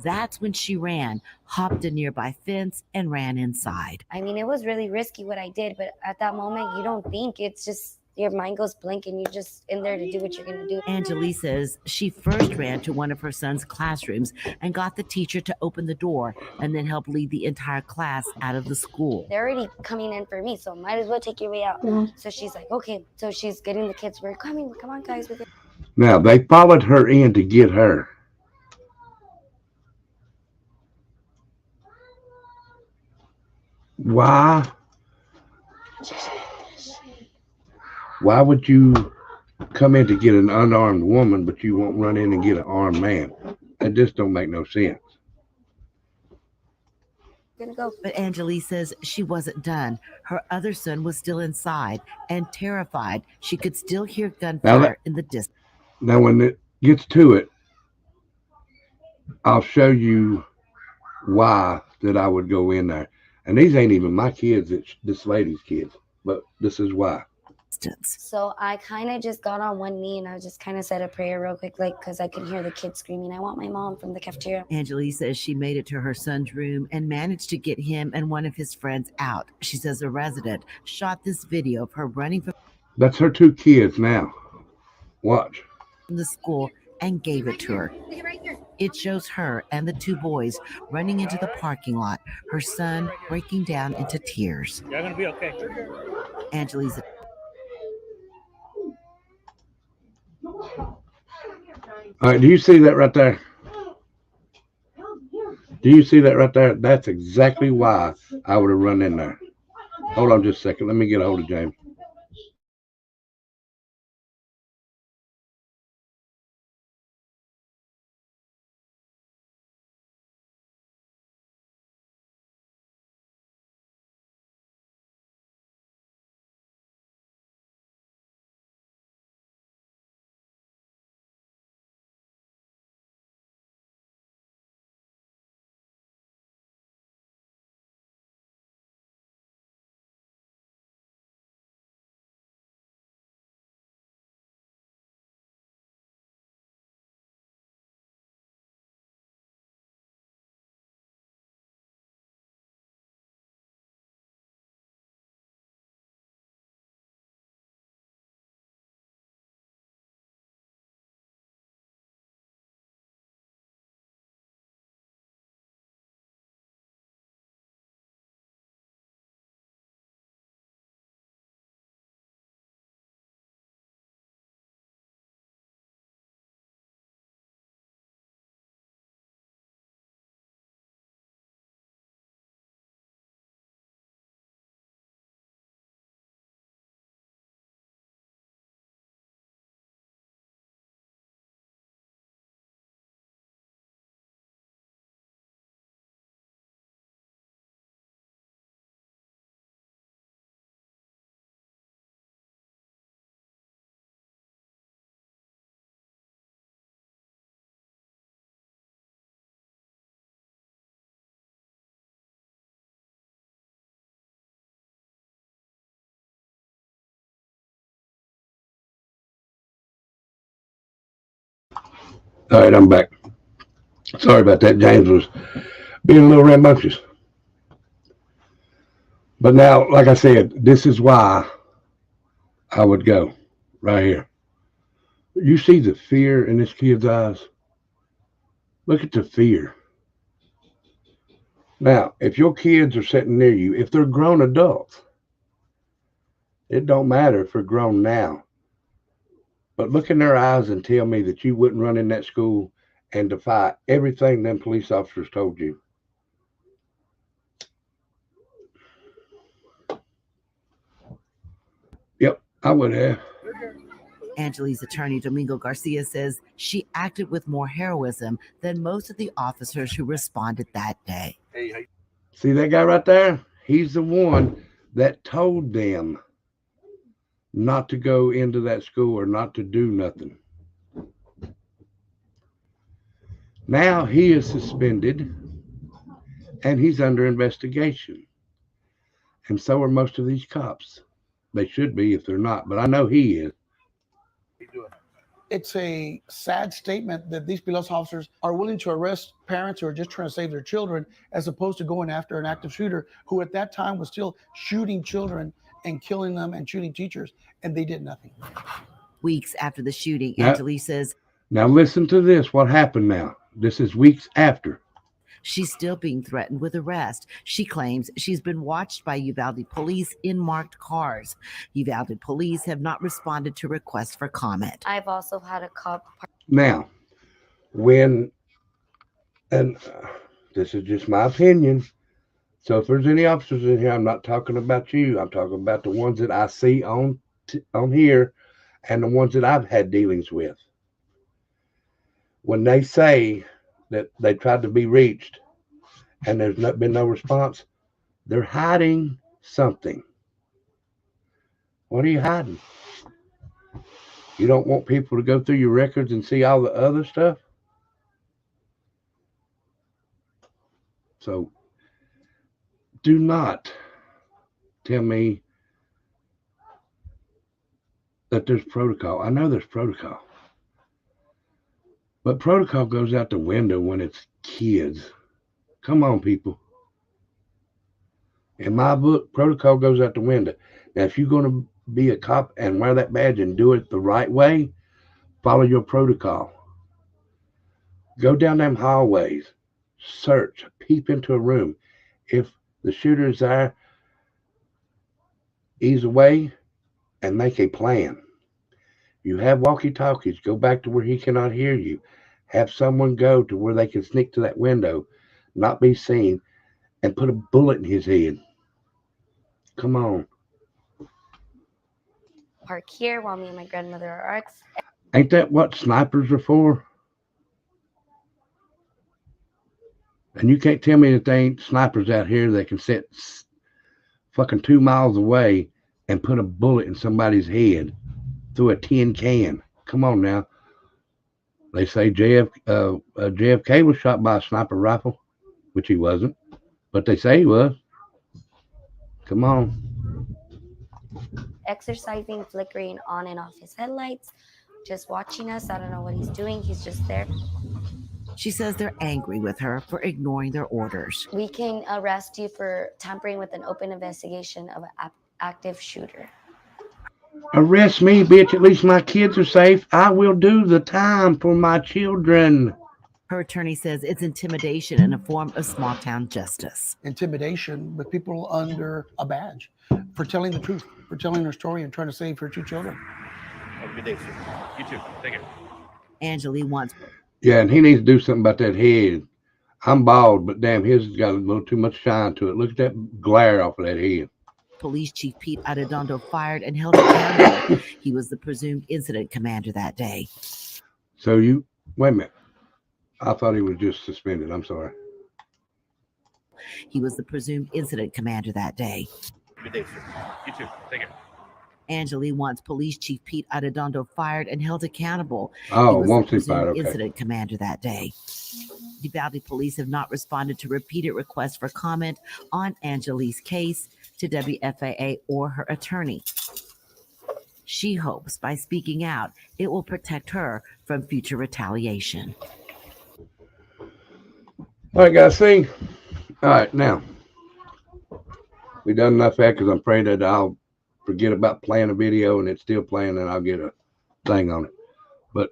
That's when she ran, hopped a nearby fence, and ran inside. I mean, it was really risky what I did, but at that moment, you don't think. It's just your mind goes blank and you're just in there to do what you're going to do. Angelique says she first ran to one of her son's classrooms and got the teacher to open the door and then help lead the entire class out of the school. They're already coming in for me, so might as well take your way out. Yeah. So she's like, okay. So she's getting the kids. We're coming. Come on, guys. Now, they followed her in to get her. Why would you come in to get an unarmed woman, but you won't run in and get an armed man? That just don't make no sense. Gonna go. But Angelique says she wasn't done. Her other son was still inside and terrified. She could still hear gunfire in the distance. Now, when it gets to it, I'll show you why that I would go in there. And these ain't even my kids, it's this lady's kids. But this is why. So I kind of just got on one knee and I just kind of said a prayer real quick, like, because I could hear the kids screaming, I want my mom, from the cafeteria. Angelique says she made it to her son's room and managed to get him and one of his friends out. She says a resident shot this video of her running from That's her two kids now. Watch. The school and gave it to her. It shows her and the two boys running into the parking lot, her son breaking down into tears. You're gonna be okay. Angelique's All right, do you see that right there? Do you see that right there? That's exactly why I would have run in there. Hold on just a second. Let me get a hold of James. All right, I'm back. Sorry about that. James was being a little rambunctious. But now, like I said, this is why I would go right here. You see the fear in this kid's eyes? Look at the fear. Now, if your kids are sitting near you, if they're grown adults, it don't matter if they're grown now. But look in their eyes and tell me that you wouldn't run in that school and defy everything them police officers told you. Yep, I would have. Angelique's attorney, Domingo Garcia, says she acted with more heroism than most of the officers who responded that day. See that guy right there? He's the one that told them not to go into that school or not to do nothing. Now he is suspended and he's under investigation. And so are most of these cops. They should be if they're not, but I know he is. It's a sad statement that these police officers are willing to arrest parents who are just trying to save their children, as opposed to going after an active shooter who at that time was still shooting children and killing them and shooting teachers, and they did nothing. Weeks after the shooting, Angelique says, now listen to this, what happened now. This is weeks after. She's still being threatened with arrest. She claims she's been watched by Uvalde police in marked cars. Uvalde police have not responded to requests for comment. I've also had a cop. Now, and this is just my opinion, so if there's any officers in here, I'm not talking about you. I'm talking about the ones that I see on here and the ones that I've had dealings with. When they say that they tried to be reached and there's not been no response, they're hiding something. What are you hiding? You don't want people to go through your records and see all the other stuff? So do not tell me that there's protocol. I know there's protocol. But protocol goes out the window when it's kids. Come on, people. In my book, protocol goes out the window. Now, if you're going to be a cop and wear that badge and do it the right way, follow your protocol. Go down them hallways. Search. Peep into a room. If the shooter is there, ease away and make a plan. You have walkie-talkies. Go back to where he cannot hear you. Have someone go to where they can sneak to that window, not be seen, and put a bullet in his head. Come on. Park here while me and my grandmother are out. Ain't that what snipers are for? And you can't tell me that they ain't snipers out here that can sit fucking 2 miles away and put a bullet in somebody's head through a tin can. Come on now. They say JFK was shot by a sniper rifle, which he wasn't, but they say he was. Come on. Exercising, flickering on and off his headlights, just watching us. I don't know what he's doing. He's just there. She says they're angry with her for ignoring their orders. We can arrest you for tampering with an open investigation of an active shooter. Arrest me, bitch. At least my kids are safe. I will do the time for my children. Her attorney says it's intimidation in a form of small town justice. Intimidation with people under a badge for telling the truth, for telling their story and trying to save her 2 children. Have a good day, sir. You too. Take care. Angelique wants. Yeah, and he needs to do something about that head. I'm bald, but damn, his has got a little too much shine to it. Look at that glare off of that head. Police Chief Pete Arredondo fired and held accountable. He was the presumed incident commander that day. So you, wait a minute. I thought he was just suspended. I'm sorry. He was the presumed incident commander that day. Good day, sir. You too. Take care. Angelique wants Police Chief Pete Arredondo fired and held accountable. Oh, wants him fired. Okay. Incident commander that day. Uvalde police have not responded to repeated requests for comment on Angelique's case to WFAA or her attorney. She hopes by speaking out, it will protect her from future retaliation. All right, guys, see? All right, now, we done enough of that because I'm afraid that I'll forget about playing a video and it's still playing and I'll get a thing on it. But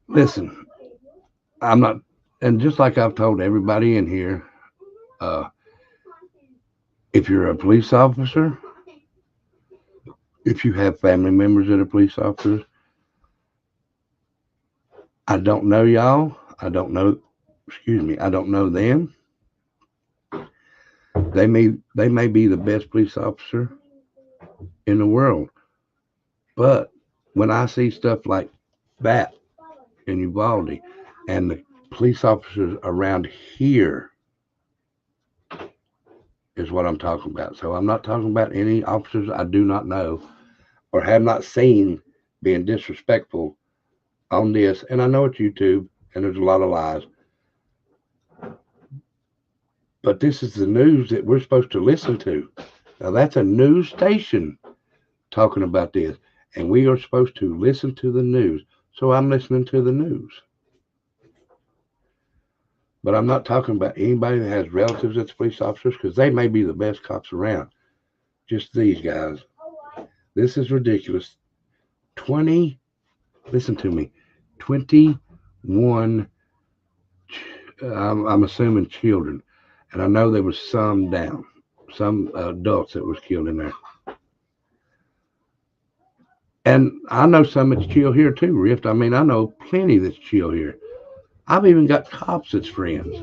listen, I'm not, and just like I've told everybody in here, if you're a police officer, if you have family members that are police officers, I don't know y'all. I don't know them. They may be the best police officer in the world. But when I see stuff like that in Uvalde and the police officers around here is what I'm talking about. So I'm not talking about any officers I do not know or have not seen being disrespectful on this. And I know it's YouTube and there's a lot of lies. But this is the news that we're supposed to listen to. Now that's a news station talking about this. And we are supposed to listen to the news. So I'm listening to the news. But I'm not talking about anybody that has relatives that's police officers because they may be the best cops around. Just these guys. This is ridiculous. Listen to me, 21, I'm assuming children. And I know there was some adults that was killed in there. And I know some that's chill here too, Rift. I mean, I know plenty that's chill here. I've even got cops that's friends.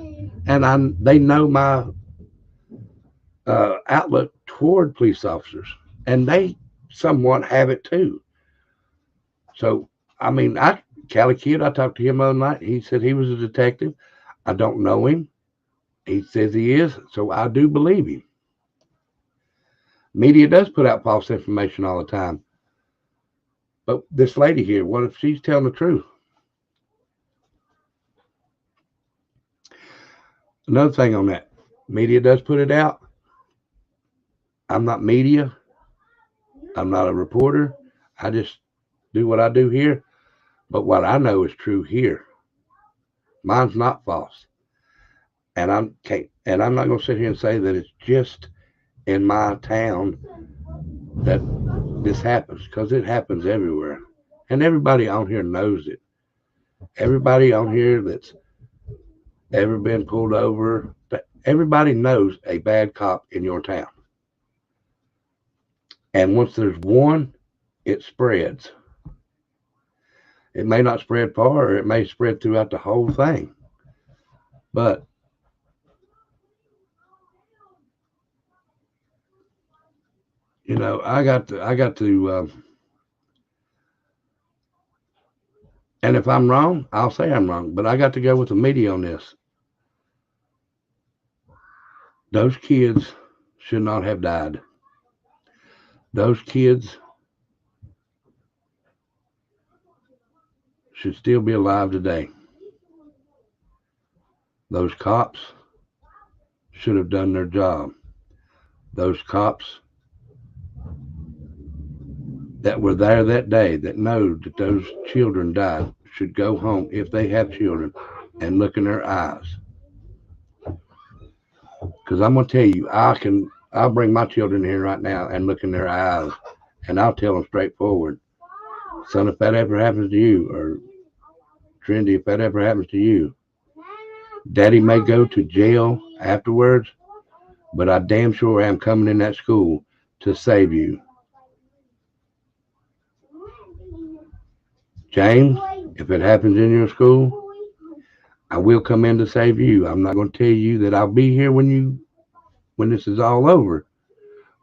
And they know my outlook toward police officers. And they somewhat have it too. So, I mean, Cali Kid, I talked to him the other night. He said he was a detective. I don't know him. He says he is, so I do believe him. Media does put out false information all the time. But this lady here, what if she's telling the truth? Another thing on that, media does put it out. I'm not media. I'm not a reporter. I just do what I do here. But what I know is true here. Mine's not false. And I'm not going to sit here and say that it's just in my town that this happens, because it happens everywhere. And everybody on here knows it. Everybody on here that's ever been pulled over, everybody knows a bad cop in your town. And once there's one, it spreads. It may not spread far, or it may spread throughout the whole thing. But you know, I got to and if I'm wrong, I'll say I'm wrong, but I got to go with the media on this. Those kids should not have died. Those kids should still be alive today. Those cops should have done their job. Those cops that were there that day that know that those children died should go home, if they have children, and look in their eyes. Because I'm going to tell you, I'll bring my children here right now and look in their eyes, and I'll tell them straightforward, son, if that ever happens to you, or Trendy, if that ever happens to you, Daddy may go to jail afterwards, but I damn sure am coming in that school to save you. James, if it happens in your school, I will come in to save you. I'm not going to tell you that I'll be here when this is all over,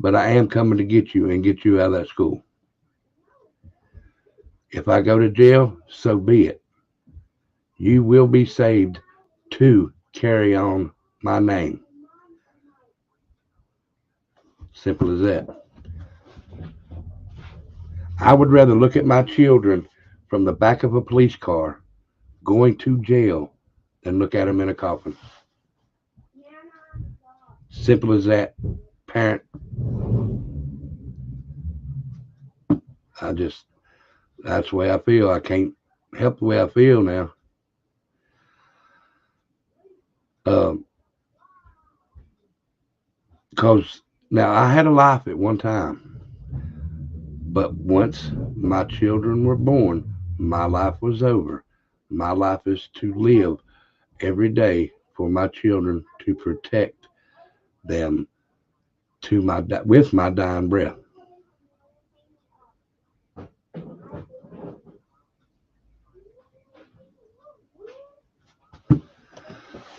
but I am coming to get you and get you out of that school. If I go to jail, so be it. You will be saved to carry on my name. Simple as that. I would rather look at my children from the back of a police car going to jail than look at them in a coffin. Simple as that. parent, that's the way I feel. I can't help the way I feel now. Because now I had a life at one time, but once my children were born, my life was over. My life is to live every day for my children, to protect them with my dying breath.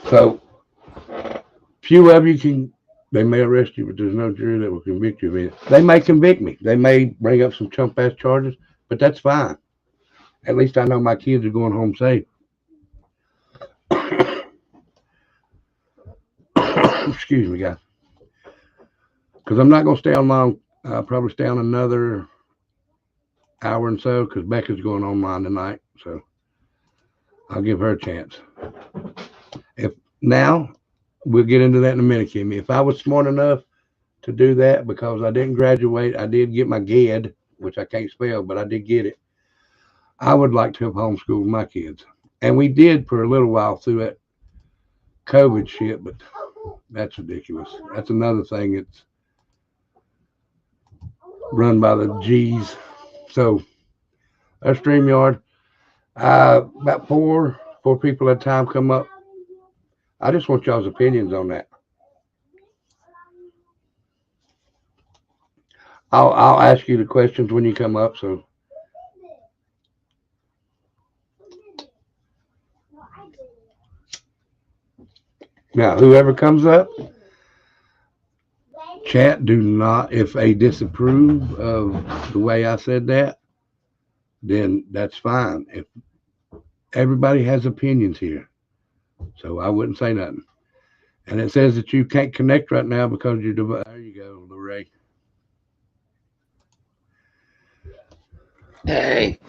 So few of you they may arrest you, but there's no jury that will convict you of it. They may convict me. They may bring up some chump ass charges, but that's fine. At least I know my kids are going home safe. Excuse me, guys. Because I'm not going to stay on long. I'll probably stay on another hour and so, because Becca's going online tonight. So I'll give her a chance. Now, we'll get into that in a minute, Kimmy. If I was smart enough to do that, because I didn't graduate, I did get my GED, which I can't spell, but I did get it. I would like to have homeschooled my kids. And we did for a little while through that COVID shit, but that's ridiculous. That's another thing that's run by the G's. So that's StreamYard. About four people at a time come up. I just want y'all's opinions on that. I'll ask you the questions when you come up. So now, whoever comes up, chat, do not, if they disapprove of the way I said that, then that's fine. If everybody has opinions here, so I wouldn't say nothing. And it says that you can't connect right now because you're divided. There you go, Lorraine. Hey.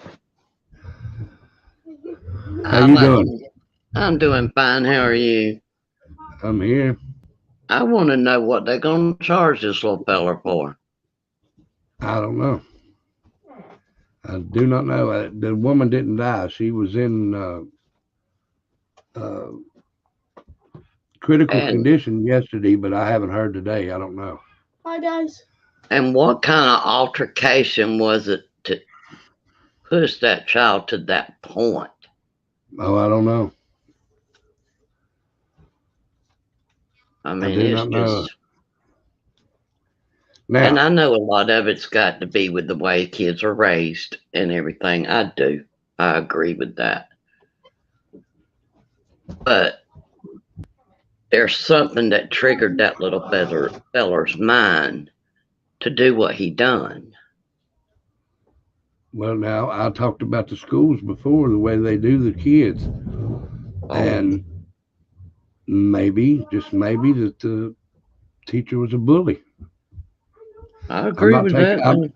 How you doing? I'm doing fine. How are you? I'm here. I want to know what they're going to charge this little fella for. I don't know. I do not know. The woman didn't die. She was in critical condition yesterday, but I haven't heard today. I don't know. Hi, guys. And what kind of altercation was it to push that child to that point? Oh, I don't know. I mean, it's not know. just. Now, and I know a lot of it's got to be with the way kids are raised and everything. I do. I agree with that. But there's something that triggered that little feller's mind to do what he done. Well, now, I talked about the schools before, the way they do the kids. And maybe, just maybe, that the teacher was a bully. I agree with that.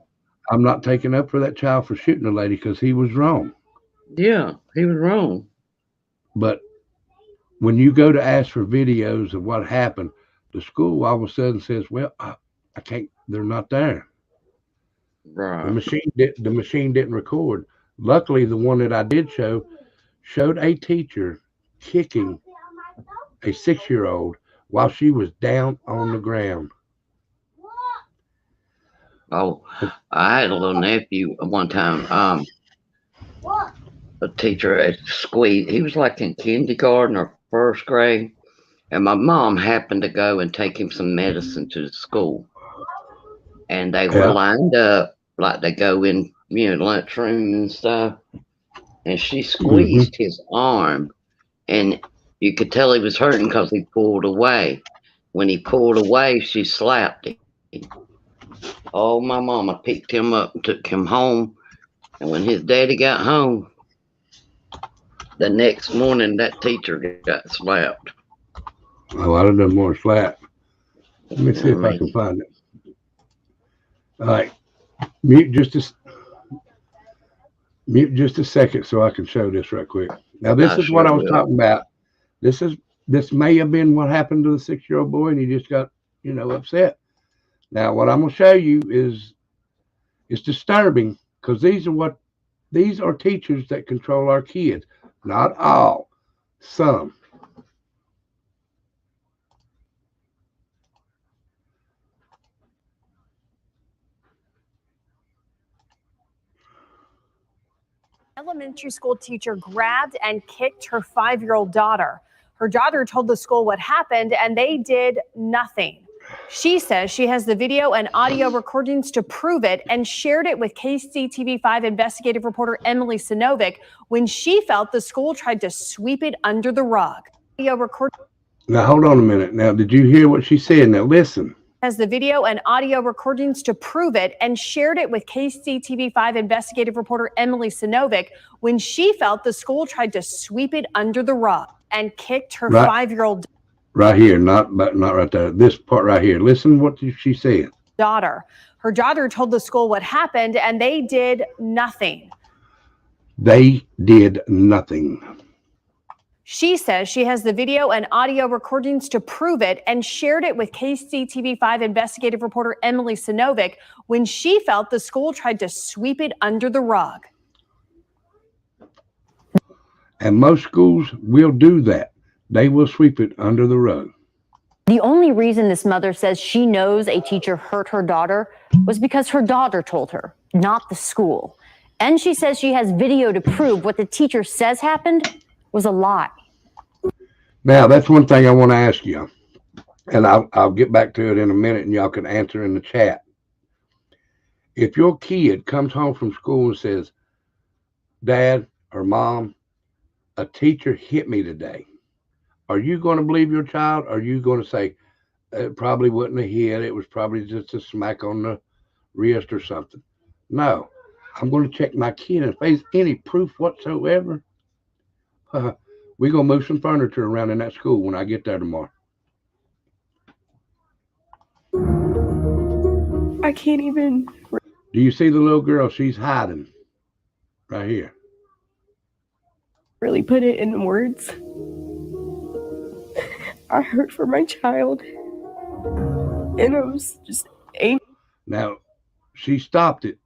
I'm not taking up for that child for shooting a lady because he was wrong. Yeah, he was wrong. But when you go to ask for videos of what happened, the school all of a sudden says, well, I can't, they're not there. Right. The machine didn't record. Luckily, the one that I did showed a teacher kicking a 6-year-old while she was down on the ground. Oh, I had a little nephew one time. A teacher at school. He was like in kindergarten or first grade, and my mom happened to go and take him some medicine to the school. And they were lined up like they go in, lunchroom and stuff. And she squeezed his arm, and you could tell he was hurting because he pulled away. When he pulled away, she slapped him. Oh, my mama picked him up and took him home. And when his daddy got home, the next morning, that teacher got slapped. Oh, I'd have done more slap. Let me see if I can find it. All right. Mute just a second so I can show this right quick. Now, this is what I was talking about. This may have been what happened to the 6-year-old boy, and he just got, upset. Now, what I'm going to show you is disturbing, because these are teachers that control our kids. Not all, some. Elementary school teacher grabbed and kicked her 5-year-old daughter. Her daughter told the school what happened, and they did nothing. She says she has the video and audio recordings to prove it and shared it with KCTV5 investigative reporter Emily Sinovic when she felt the school tried to sweep it under the rug. Now, hold on a minute. Now, did you hear what she said? Now, listen. Has the video and audio recordings to prove it and shared it with KCTV5 investigative reporter Emily Sinovic when she felt the school tried to sweep it under the rug and kicked her 5-year-old right here, not right there. This part right here. Listen what she said. Daughter. Her daughter told the school what happened, and they did nothing. They did nothing. She says she has the video and audio recordings to prove it and shared it with KCTV5 investigative reporter Emily Sinovic when she felt the school tried to sweep it under the rug. And most schools will do that. They will sweep it under the rug. The only reason this mother says she knows a teacher hurt her daughter was because her daughter told her, not the school. And she says she has video to prove what the teacher says happened was a lie. Now, that's one thing I want to ask you, and I'll get back to it in a minute, and y'all can answer in the chat. If your kid comes home from school and says, Dad or Mom, a teacher hit me today, are you going to believe your child? Or are you going to say, it probably wasn't a hit, it was probably just a smack on the wrist or something? No, I'm going to check my kid, and if there's any proof whatsoever, we're going to move some furniture around in that school when I get there tomorrow. I can't even. Do you see the little girl? She's hiding right here. Really put it in words. I hurt for my child, and I was just angry. Now, she stopped it.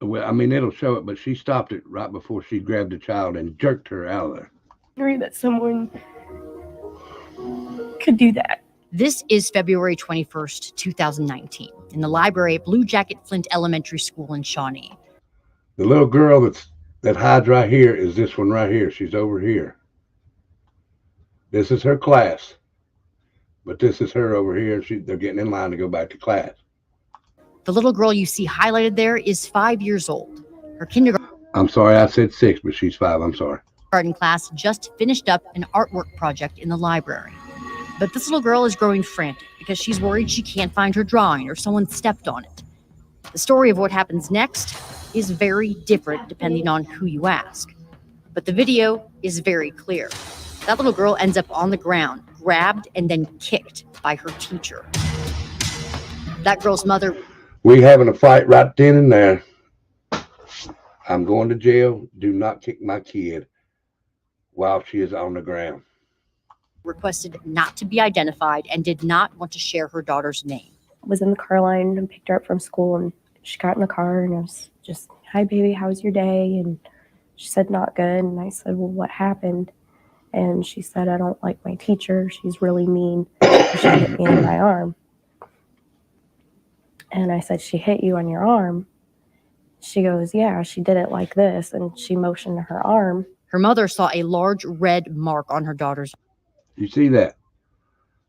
Well, I mean, it'll show it, but she stopped it right before she grabbed the child and jerked her out of there. That someone could do that. This is February 21st, 2019, in the library at Blue Jacket Flint Elementary School in Shawnee. The little girl that hides right here is this one right here. She's over here. This is her class, but this is her over here. They're getting in line to go back to class. The little girl you see highlighted there is 5 years old. Her kindergarten. I'm sorry, I said 6, but she's 5. I'm sorry. Garden class just finished up an artwork project in the library. But this little girl is growing frantic because she's worried she can't find her drawing or someone stepped on it. The story of what happens next is very different depending on who you ask. But the video is very clear. That little girl ends up on the ground, grabbed and then kicked by her teacher. That girl's mother. We having a fight right then and there. I'm going to jail. Do not kick my kid while she is on the ground. Requested not to be identified and did not want to share her daughter's name. I was in the car line and picked her up from school, and she got in the car and I was just, hi baby, how was your day? And she said, not good. And I said, well, what happened? And she said, I don't like my teacher. She's really mean. She hit me in my arm. And I said, she hit you on your arm? She goes, yeah, she did it like this. And she motioned to her arm. Her mother saw a large red mark on her daughter's arm. You see that?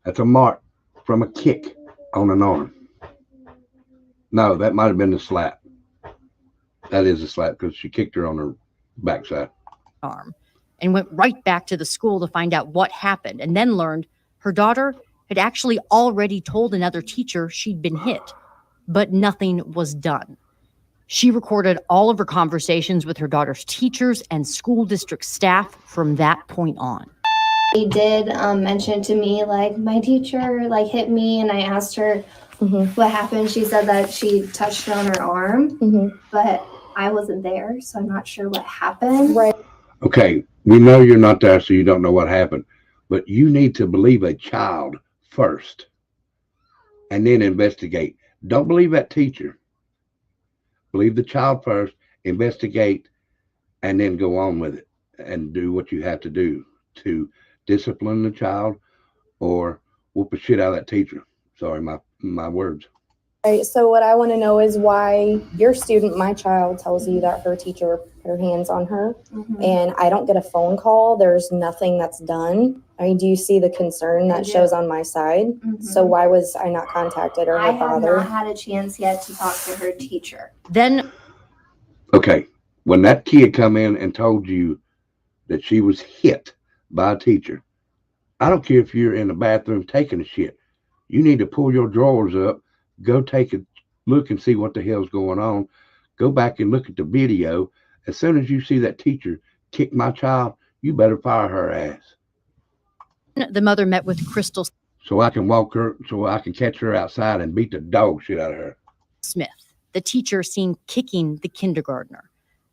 That's a mark from a kick on an arm. No, that might have been the slap. That is a slap because she kicked her on her backside. Arm. And went right back to the school to find out what happened, and then learned her daughter had actually already told another teacher she'd been hit, but nothing was done. She recorded all of her conversations with her daughter's teachers and school district staff from that point on. They did mention to me, like, my teacher, like, hit me, and I asked her what happened. She said that she touched her on her arm, but I wasn't there, so I'm not sure what happened. Right. Okay, we know you're not there, so you don't know what happened, but you need to believe a child first. and then investigate. Don't believe that teacher. Believe the child first, investigate, and then go on with it and do what you have to do to discipline the child or whoop the shit out of that teacher. Sorry, my words. Right. So what I want to know is why your student, my child, tells you that her teacher put her hands on her, and I don't get a phone call. There's nothing that's done. I mean, do you see the concern that shows on my side? So why was I not contacted or I her have father? not had a chance yet to talk to her teacher. Then, Okay, when that kid come in and told you that she was hit by a teacher, I don't care if you're in the bathroom taking a shit. You need to pull your drawers up, go take a look and see what the hell's going on. Go back and look at the video. As soon as you see that teacher kick my child, you better fire her ass. the mother met with Crystal So I can catch her outside and beat the dog shit out of her. Smith, the teacher seen kicking the kindergartner.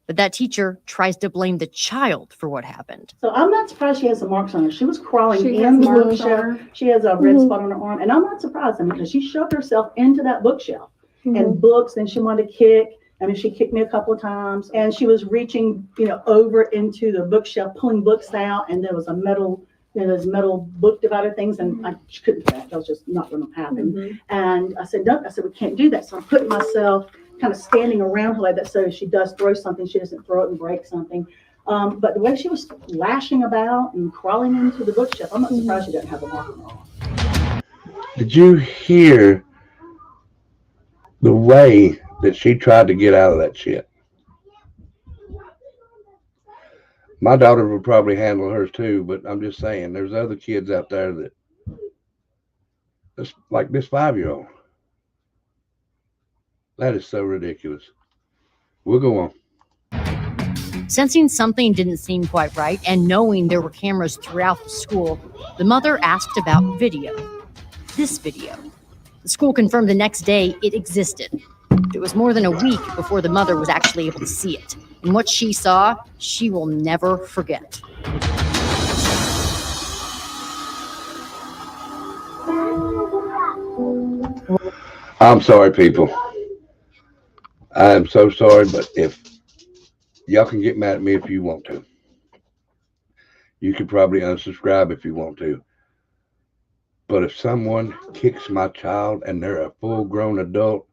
But that teacher tries to blame the child for what happened. So I'm not surprised she has some marks on her. She was crawling She in has the marks on bookshelf. her. She has a red spot on her arm. And I'm not surprised, because she shoved herself into that bookshelf and books, and she wanted to kick. I mean, she kicked me a couple of times, and she was reaching, over into the bookshelf, pulling books out, and there was a metal, those metal book divider things, and I couldn't do that. That was just not going to happen. And I said, no, we can't do that. So I'm putting myself kind of standing around her like that, so if she does throw something, she doesn't throw it and break something. But the way she was lashing about and crawling into the bookshelf, I'm not surprised she doesn't have a mark on her arm. Did you hear the way that she tried to get out of that shit? My daughter would probably handle hers too, but I'm just saying, there's other kids out there that's like this 5-year-old. That is so ridiculous. We'll go on. Sensing something didn't seem quite right and knowing there were cameras throughout the school, the mother asked about video. This video. The school confirmed the next day it existed. It was more than a week before the mother was actually able to see it. And what she saw, she will never forget. I'm sorry, people. I am so sorry, but if y'all can get mad at me if you want to. You could probably unsubscribe if you want to. But if someone kicks my child and they're a full-grown adult,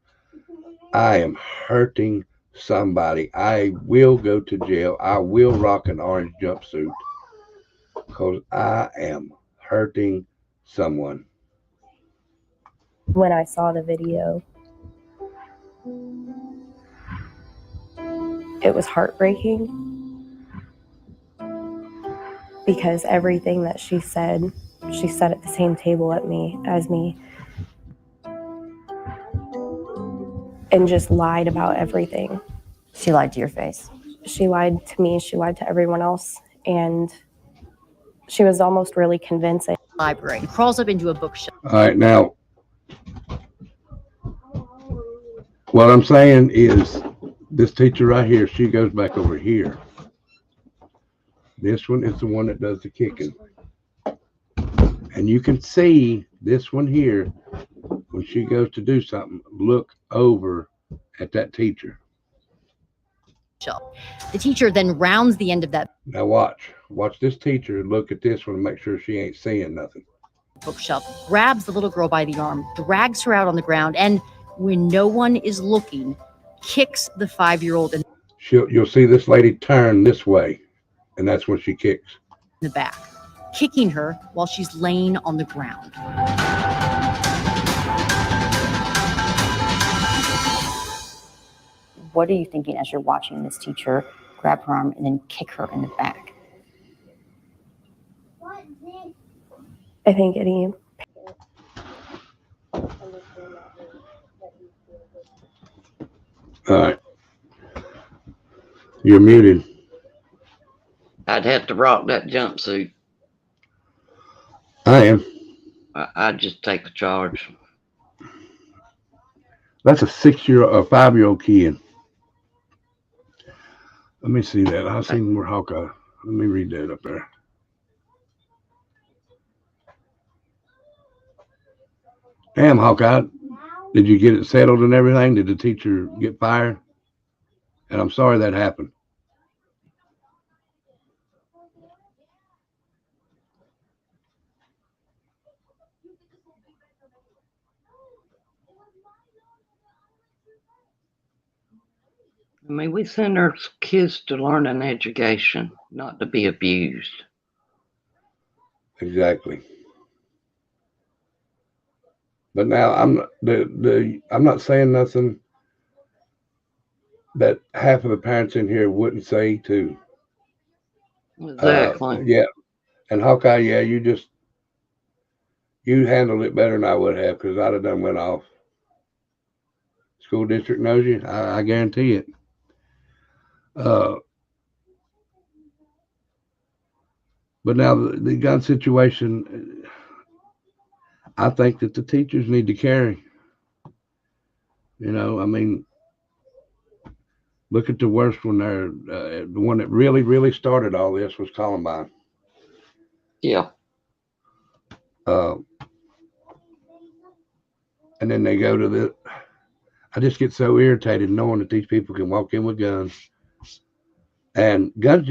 I am hurting somebody. I will go to jail. I will rock an orange jumpsuit because I am hurting someone. When I saw the video, it was heartbreaking because everything that she said at the same table as me and just lied about everything. She lied to your face. She lied to me, she lied to everyone else, and she was almost really convincing. Library. He crawls up into a bookshelf. All right, now, what I'm saying is this teacher right here, she goes back over here. This one is the one that does the kicking. And you can see this one here, when she goes to do something, look over at that teacher. The teacher then rounds the end of that Now watch this teacher look at this one and make sure she ain't seeing nothing. bookshelf, grabs the little girl by the arm, drags her out on the ground, and when no one is looking, kicks the 5-year-old in You'll see this lady turn this way, and that's when she kicks. the back, kicking her while she's laying on the ground. What are you thinking as you're watching this teacher grab her arm and then kick her in the back? I think any All right. You're muted. I'd have to rock that jumpsuit. I am. I'd just take a charge. That's a 5-year-old kid. Let me see that. I've seen more Hawkeye. Let me read that up there. Damn, Hawkeye. Did you get it settled and everything? Did the teacher get fired? And I'm sorry that happened. I mean, we send our kids to learn an education, not to be abused. Exactly. But now I'm not saying nothing that half of the parents in here wouldn't say too. Exactly. Yeah. And Hawkeye, yeah, you handled it better than I would have, because I'd have done went off. School district knows you. I guarantee it. But now the gun situation, I think that the teachers need to carry. You know, I mean, look at the worst one there. The one that really, really started all this was Columbine. Yeah. And then they go to the. I just get so irritated knowing that these people can walk in with guns. And guns,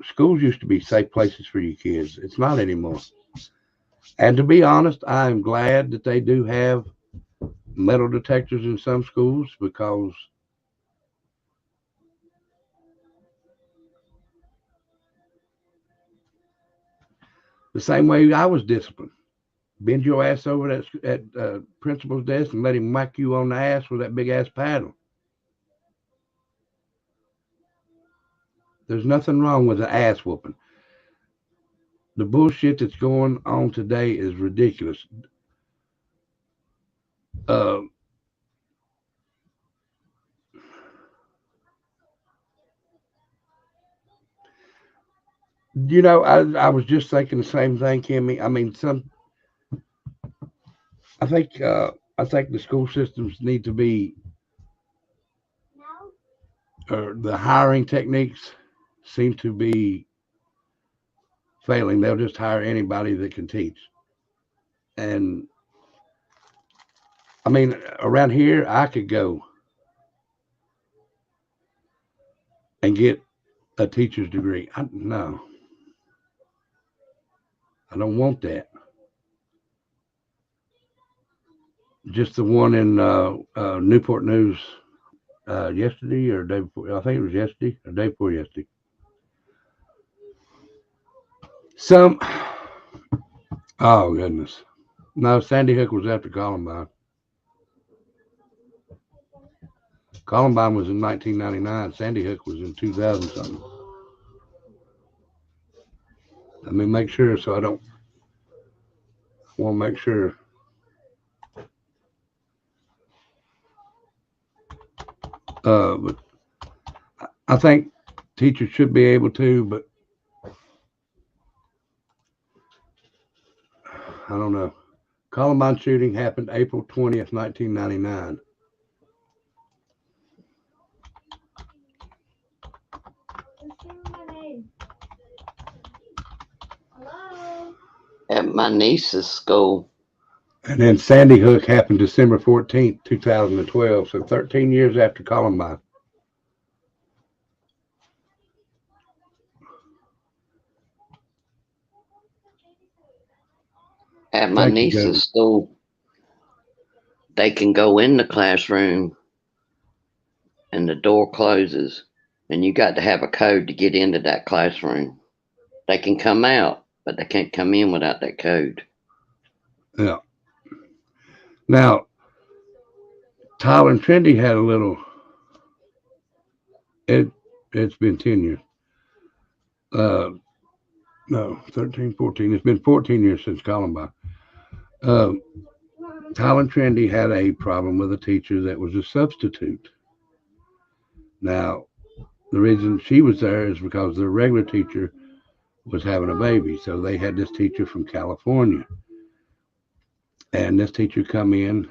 schools used to be safe places for you kids. It's not anymore. And to be honest, I'm glad that they do have metal detectors in some schools, because the same way I was disciplined. Bend your ass over at principal's desk and let him whack you on the ass with that big ass paddle. There's nothing wrong with an ass whooping. The bullshit that's going on today is ridiculous. You know, I was just thinking the same thing, Kimmy. I mean, I think the school systems need to be, or the hiring techniques seem to be failing. They'll just hire anybody that can teach. And I mean, around here, I could go and get a teacher's degree. No, I don't want that. Just the one in Newport News yesterday or day before. I think it was yesterday or day before yesterday. Oh goodness. No, Sandy Hook was after Columbine. Columbine was in 1999. Sandy Hook was in 2000 something. Let me make sure, so I don't want to make sure. But I think teachers should be able to, but I don't know. Columbine shooting happened April 20th, 1999. At my niece's school. And then Sandy Hook happened December 14th, 2012. So 13 years after Columbine. At my niece's school, they can go in the classroom and the door closes, and you got to have a code to get into that classroom. They can come out, but they can't come in without that code. Yeah. Now, Tyler and Trinity had a little. It's been 10 years. No, 13, 14. It's been 14 years since Columbine. Tyler and Trinity had a problem with a teacher that was a substitute. Now, the reason she was there is because their regular teacher was having a baby. So they had this teacher from California. And this teacher come in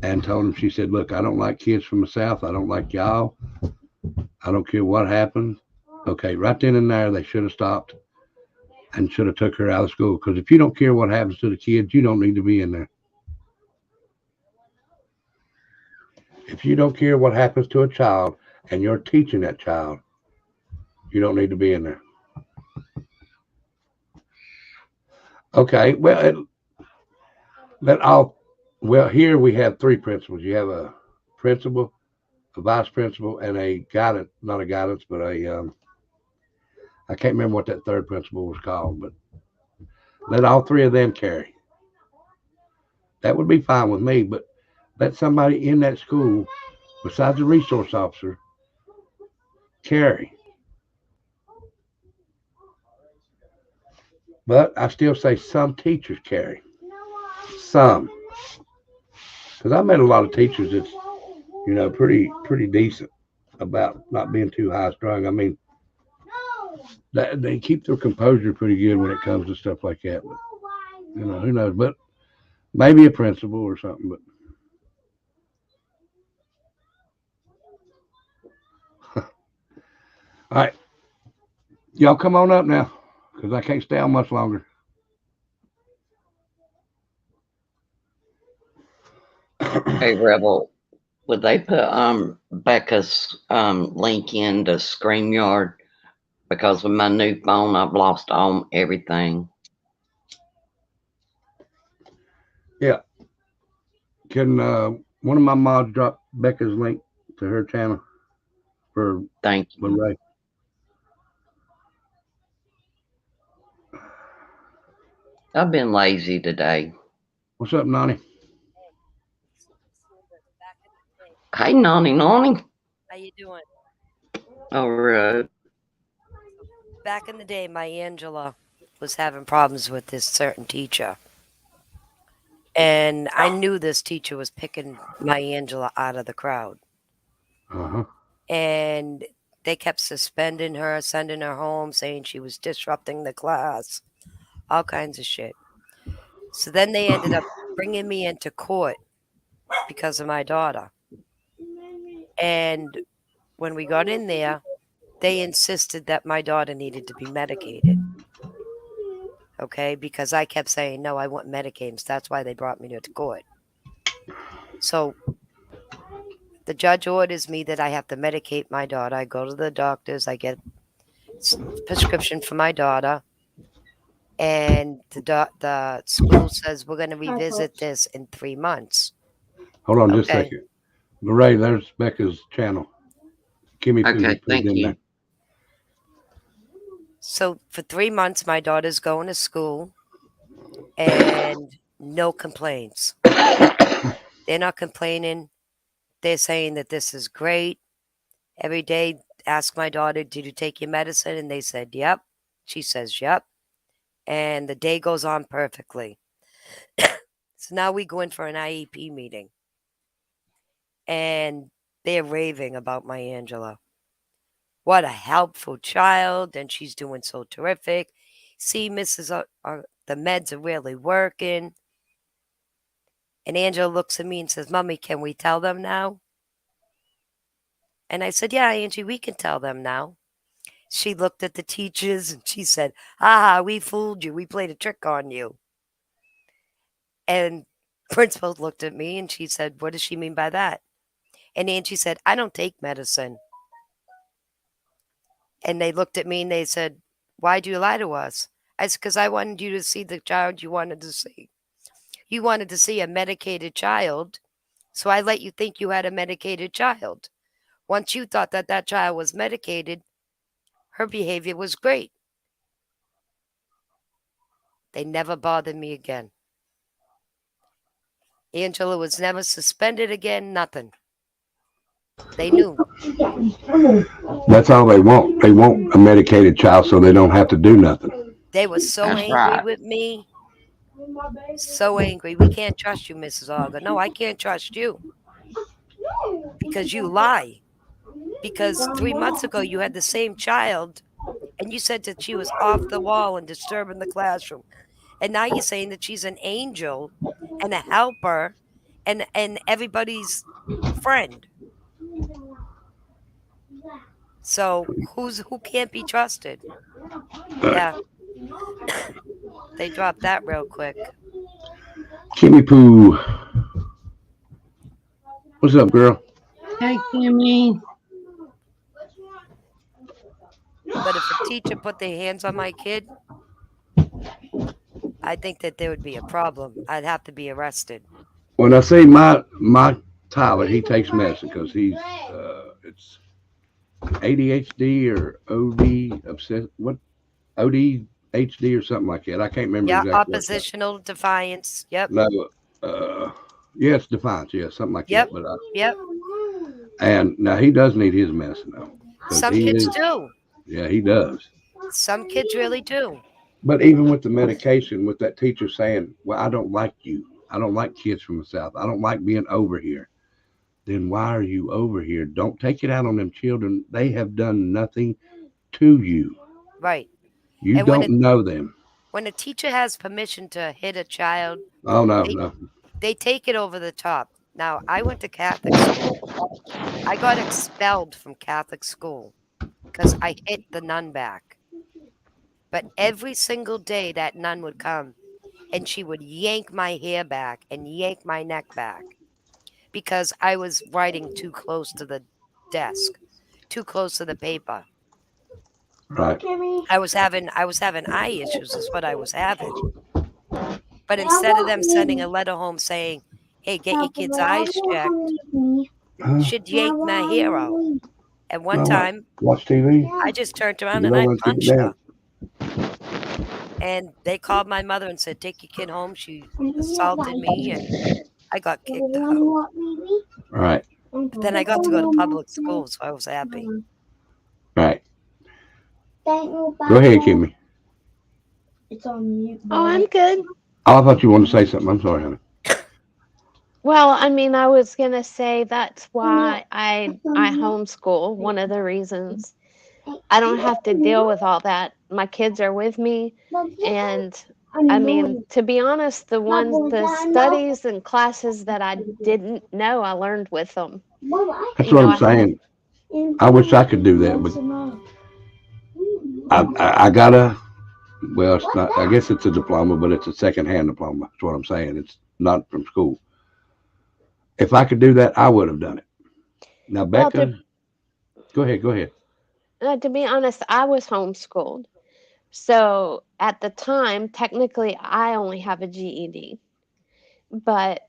and told him, she said, look, I don't like kids from the South. I don't like y'all. I don't care what happened. Okay, right then and there, they should have stopped and should have took her out of school. Because if you don't care what happens to the kids, you don't need to be in there. if you don't care what happens to a child and you're teaching that child, you don't need to be in there. Okay, well, here we have three principals. You have a principal, a vice principal, and a guidance, not a guidance, but a, I can't remember what that third principal was called, but let all three of them carry. That would be fine with me, but let somebody in that school, besides the resource officer, carry. But I still say some teachers carry. Some. Because I met a lot of teachers that's, pretty decent about not being too high strung. I mean, they keep their composure pretty good when it comes to stuff like that. But, who knows? But maybe a principal or something. But all right, y'all come on up now, because I can't stay on much longer. Hey, Rebel, would they put Becca's link in to StreamYard? Because with my new phone, I've lost everything. Yeah. Can one of my mods drop Becca's link to her channel for Thank you. Ray? I've been lazy today. What's up, Nani? Hey, Nani. How you doing? All right. Back in the day, my Angela was having problems with this certain teacher. And I knew this teacher was picking my Angela out of the crowd. Uh-huh. And they kept suspending her, sending her home, saying she was disrupting the class, all kinds of shit. So then they ended up bringing me into court because of my daughter. And when we got in there, they insisted that my daughter needed to be medicated. Okay, because I kept saying, no, I want Medicaid. That's why they brought me to court. So the judge orders me that I have to medicate my daughter. I go to the doctors. I get prescription for my daughter. And the school says, we're going to revisit this in 3 months. Hold on just a second. Ray, there's Becca's channel. Kimmy, okay, thank you. There. So for 3 months, my daughter's going to school and no complaints. They're not complaining. They're saying that this is great. Every day, ask my daughter, did you take your medicine? And they said, yep. She says, yep. And the day goes on perfectly. So now we go in for an IEP meeting. And they're raving about my Angela. What a helpful child, and she's doing so terrific. See, Mrs. The meds are really working. And Angela looks at me and says, Mommy, can we tell them now? And I said, yeah, Angie, we can tell them now. She looked at the teachers and she said, we fooled you. We played a trick on you. And principal looked at me and she said, what does she mean by that? And Angie said, I don't take medicine. And they looked at me and they said, why do you lie to us? I said, because I wanted you to see the child you wanted to see. You wanted to see a medicated child, so I let you think you had a medicated child. Once you thought that that child was medicated, her behavior was great. They never bothered me again. Angela was never suspended again, nothing. They knew. That's all they want. They want a medicated child so they don't have to do nothing. They were so angry with me. So angry. We can't trust you, Mrs. Auger. No, I can't trust you. Because you lie. Because 3 months ago, you had the same child, and you said that she was off the wall and disturbing the classroom. And now you're saying that she's an angel and a helper and everybody's friend. So who can't be trusted? Yeah. They dropped that real quick. Kimmy Poo. What's up, girl? Hey, Kimmy. But if a teacher put their hands on my kid, I think that there would be a problem. I'd have to be arrested. When I say my Tyler, he takes medicine because he's it's ADHD or OD obsessed what ODHD or something like that. I can't remember Yeah, exactly. oppositional defiance. Yep. No, yeah, it's defiance. Yeah, something like Yep. that. But Yep. and now he does need his medicine though. 'Cause Some he kids is- do. Yeah, he does. Some kids really do. But even with the medication, with that teacher saying, "Well, I don't like you. I don't like kids from the South. I don't like being over here." Then why are you over here? Don't take it out on them children. They have done nothing to you. Right. You And when don't know them. When a teacher has permission to hit a child, Oh no. they take it over the top. Now, I went to Catholic school. I got expelled from Catholic school because I hit the nun back. But every single day that nun would come and she would yank my hair back and yank my neck back because I was writing too close to the desk, too close to the paper. Right. I was having eye issues is what I was having. But instead of them sending a letter home saying, "Hey, get your kid's eyes checked," she'd yank my hair out. And one time, watch TV. I just turned around You and don't I want to keep punched it her. down. And they called my mother and said, "Take your kid home. She assaulted me," and I got kicked out. Right. But then I got to go to public school, so I was happy. Right. Go ahead, Kimmy. It's on mute. Oh, I'm good. Oh, I thought you wanted to say something. I'm sorry, honey. Well, I mean, I was gonna say that's why I homeschool. One of the reasons I don't have to deal with all that. My kids are with me, and I mean, to be honest, the studies and classes that I didn't know, I learned with them. That's what I'm saying. I wish I could do that, but I gotta. Well, it's not. I guess it's a diploma, but it's a second-hand diploma. That's what I'm saying. It's not from school. If I could do that, I would have done it. Now, Becca, go ahead. Go ahead. To be honest, I was homeschooled. So at the time, technically, I only have a GED. But,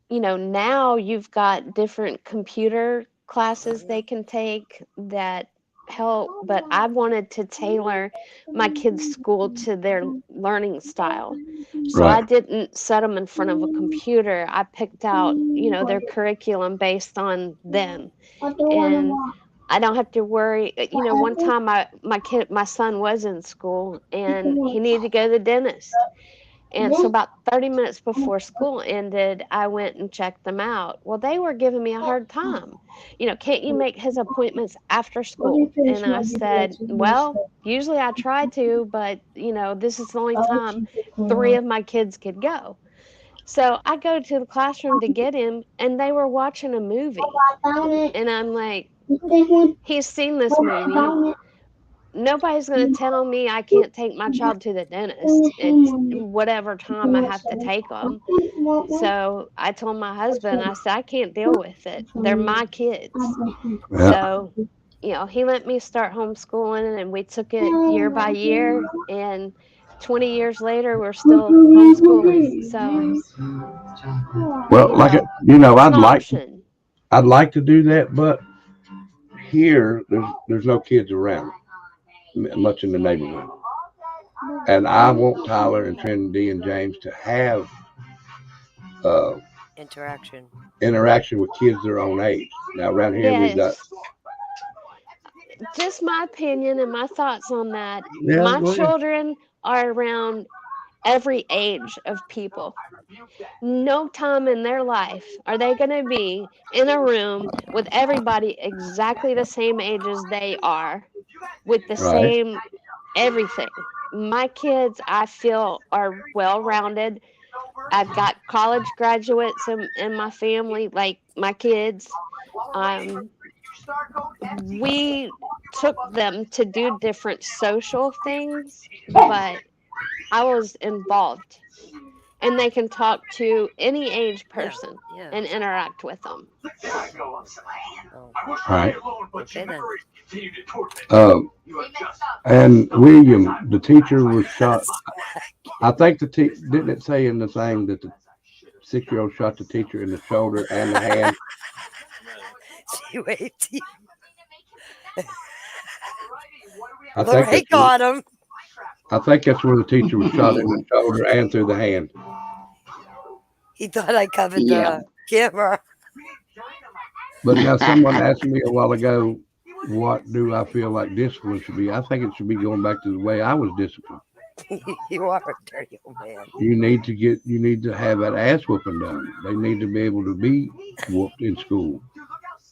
now you've got different computer classes they can take that help. But I wanted to tailor my kids' school to their learning style. So I didn't set them in front of a computer. I picked out, their curriculum based on them. And I don't have to worry. One time my son was in school and he needed to go to the dentist. And so about 30 minutes before school ended, I went and checked them out. Well, they were giving me a hard time. Can't you make his appointments after school? And I said, well, usually I try to, but, this is the only time 3 of my kids could go. So I go to the classroom to get him, and they were watching a movie. And I'm like, he's seen this movie. Nobody's going to tell me I can't take my child to the dentist. It's whatever time I have to take them. So I told my husband, I said, I can't deal with it. They're my kids. Yeah. So, he let me start homeschooling, and we took it year by year. And 20 years later, we're still homeschooling. So, Well, I'd like to do that, but here there's no kids around much in the neighborhood, and I want Tyler and Trinity and James to have interaction with kids their own age. Now around here we've got. Just my opinion and my thoughts on that. Yeah, my go ahead. children are around every age of people. No time in their life are they going to be in a room with everybody exactly the same age as they are, with the same everything. My kids, I feel, are well-rounded. I've got college graduates in my family, like my kids. We took them to do different social things, but I was involved. and they can talk to any age person Yeah. and interact with them. Oh. Right. Okay then. And William, the teacher was shot. I think didn't it say in the thing that the 6-year-old shot the teacher in the shoulder and the hand? She waved to you. I Look, he got him. I think that's where the teacher was shot in the shoulder and through the hand. He thought I covered the camera. But now someone asked me a while ago, what do I feel like discipline should be? I think it should be going back to the way I was disciplined. You are a dirty old man. You need to have that ass whooping done. They need to be able to be whooped in school.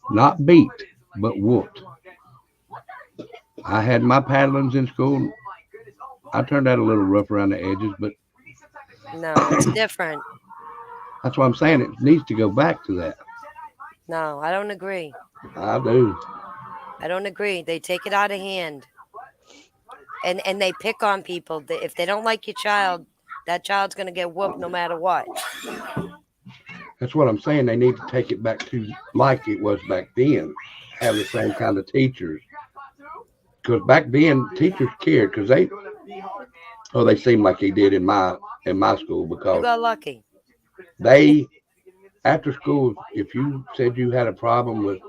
Not beat, but whooped. I had my paddlings in school. I turned out a little rough around the edges, but no, it's different. That's what I'm saying. It needs to go back to that. No, I don't agree. I do. I don't agree. They take it out of hand. And they pick on people. If they don't like your child, that child's going to get whooped no matter what. That's what I'm saying. They need to take it back to like it was back then. Have the same kind of teachers. Because back then, teachers cared because they seemed like they did in my school because you got lucky. They, after school, if you said you had a problem with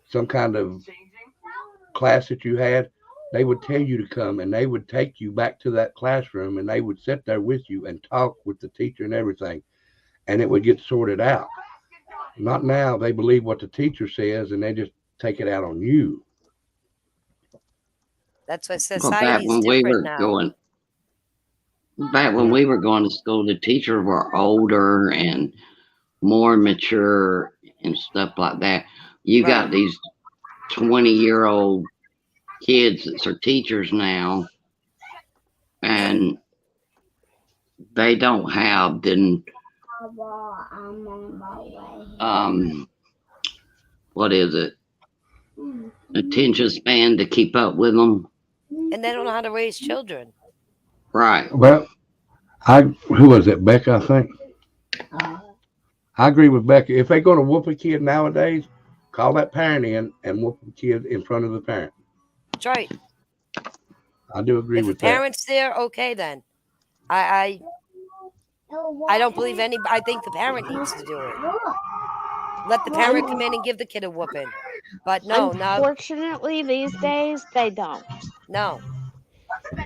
some kind of class that you had, they would tell you to come and they would take you back to that classroom and they would sit there with you and talk with the teacher and everything. And it would get sorted out. Not now. They believe what the teacher says and they just take it out on you. That's what society is different now. Back when we were going to school, the teachers were older and more mature and stuff like that. You got these 20-year-old kids that are teachers now, and they don't have the what is it? Attention span to keep up with them. And they don't know how to raise children. Right. Well, who was it? Becca, I think. I agree with Becca. If they're going to whoop a kid nowadays, call that parent in and whoop the kid in front of the parent. That's right. I do agree with that. If the parent's there, okay then. I don't believe anybody. I think the parent needs to do it. Let the parent come in and give the kid a whooping. But no. Unfortunately, these days, they don't. No,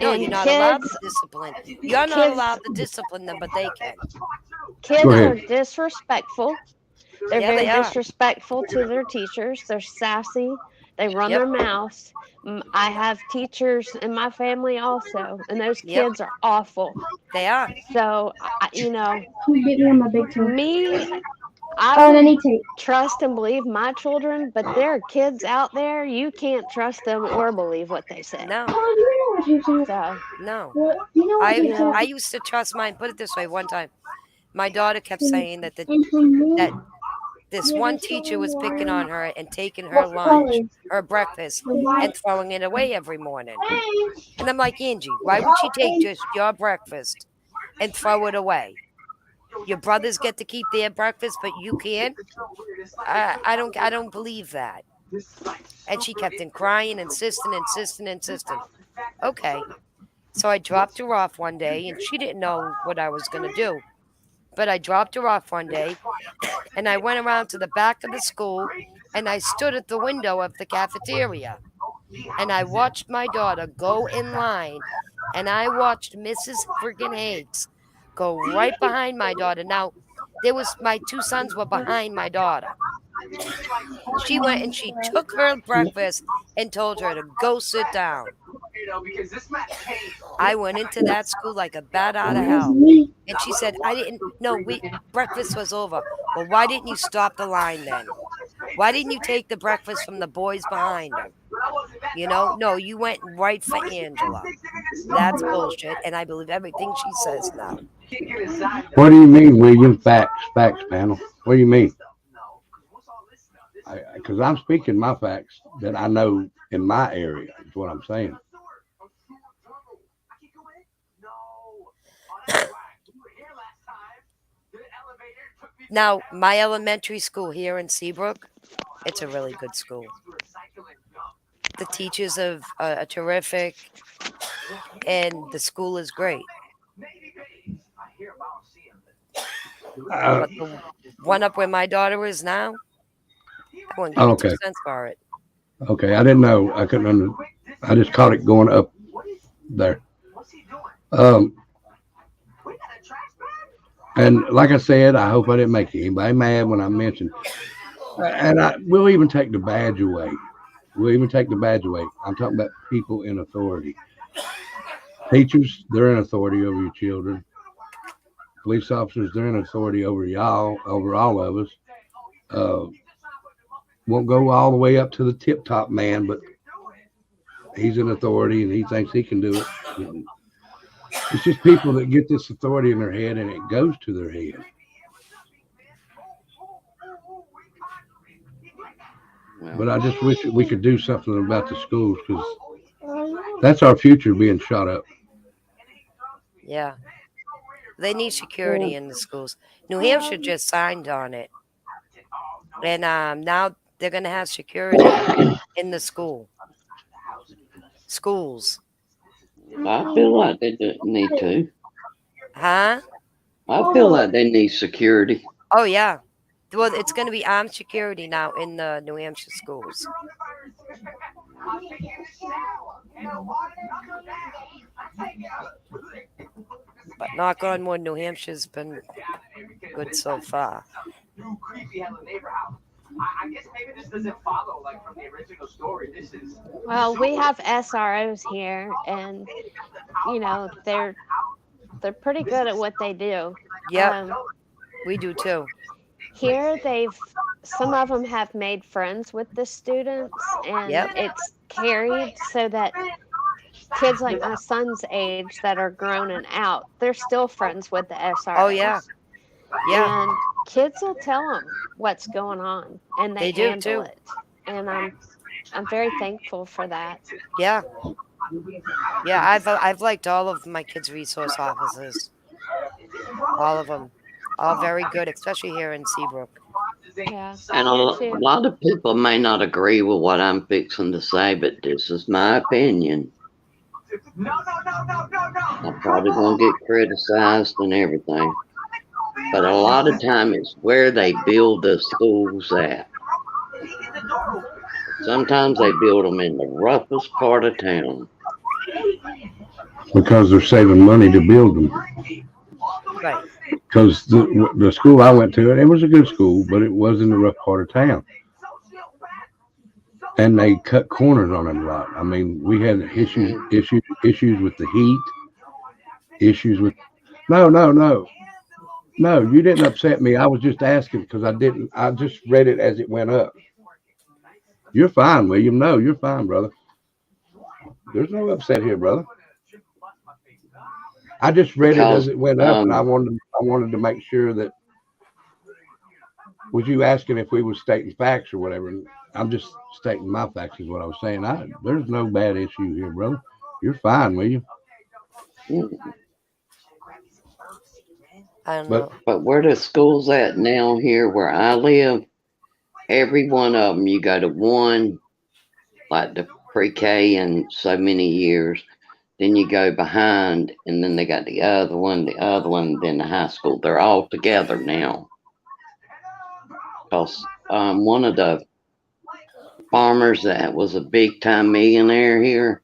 you're not allowed to discipline. You're not allowed to discipline them, but they can. Kids are disrespectful. They're Yeah, very disrespectful to their teachers. They're sassy. They run their mouths. I have teachers in my family also, and those kids are awful. They are. So, you know, Get me on my big toe. I don't trust and believe my children, but there are kids out there, you can't trust them or believe what they say. No. So, No. I used to trust mine. Put it this way, one time, my daughter kept saying that this one teacher was picking on her and taking her lunch, her breakfast, and throwing it away every morning. And I'm like, Angie, why would she take just your breakfast and throw it away? Your brothers get to keep their breakfast, but you can't. I don't believe that. And she kept on crying, insisting. Okay. So I dropped her off one day, and she didn't know what I was going to do. But I dropped her off one day, and I went around to the back of the school, and I stood at the window of the cafeteria. And I watched my daughter go in line, and I watched Mrs. Friggin' Higgs go right behind my daughter. Now, my two sons were behind my daughter. She went and she took her breakfast and told her to go sit down. I went into that school like a bat out of hell. And she said, breakfast was over. Well, why didn't you stop the line then? Why didn't you take the breakfast from the boys behind her? No, you went right for Angela. That's bullshit, and I believe everything she says now. What do you mean, William? Facts panel. What do you mean? Because I'm speaking my facts that I know in my area is what I'm saying. Now, my elementary school here in Seabrook, it's a really good school. The teachers are terrific, and the school is great. But the one up where my daughter is now, I wouldn't give you 2 Okay. cents for it. Okay. I didn't know. I couldn't I just caught it going up there. And like I said, I hope I didn't make anybody mad when I mentioned. And we'll even take the badge away. We'll even take the badge away. I'm talking about people in authority. Teachers, they're in authority over your children. Police officers, they're in authority over y'all, over all of us. Won't go all the way up to the tip top man, but he's in authority and he thinks he can do it. And it's just people that get this authority in their head and it goes to their head. But I just wish we could do something about the schools because that's our future being shot up. Yeah. They need security in the schools. New Hampshire just signed on it. And now they're going to have security in the schools. I feel like they need to. Huh? I feel like they need security. Oh, yeah. Well, it's going to be armed security now in the New Hampshire schools. But knock on wood, New Hampshire's been good so far. I guess maybe this doesn't follow like from the original story. This is Well, we have SROs here, and you know they're pretty good at what they do. Yeah, we do too. Here, some of them have made friends with the students, and it's carried so that kids like my son's age that are grown and out, they're still friends with the SROs. Oh yeah. Yeah. And kids will tell them what's going on, and they do handle too. it. And I'm very thankful for that. Yeah. Yeah, I've liked all of my kids' resource officers. All of them. All very good, especially here in Seabrook. Yeah. And a lot of people may not agree with what I'm fixing to say, but this is my opinion. I'm probably going to get criticized and everything. But a lot of time it's where they build the schools at. Sometimes they build them in the roughest part of town. Because they're saving money to build them. Right. Because the school I went to, it was a good school, but it was in the rough part of town. And they cut corners on it a lot. I mean, we had issues with the heat, issues with No, you didn't upset me. I was just asking because I just read it as it went up. You're fine, William. No, you're fine, brother. There's no upset here, brother. I just read it as it went up, and I wanted to make sure that. Was you asking if we were stating facts or whatever? And I'm just stating my facts is what I was saying. There's no bad issue here, brother. You're fine, William. I don't know. But where the school's at now here where I live, every one of them, you go to one, like the pre-K in so many years, then you go behind, and then they got the other one, then the high school. They're all together now. Because one of the farmers that was a big-time millionaire here,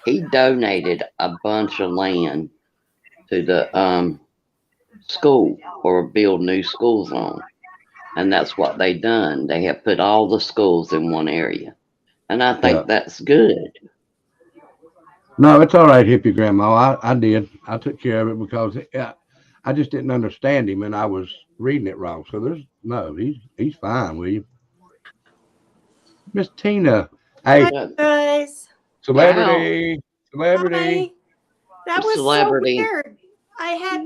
he donated a bunch of land to the school or build new schools on. And that's what they done. They have put all the schools in one area. And I think that's good. No, it's all right, hippie grandma. I did. I took care of it because I just didn't understand him and I was reading it wrong. So he's fine, William. Miss Tina. Hey, hi guys. Celebrity. Hi. That was Celebrity. So weird. I had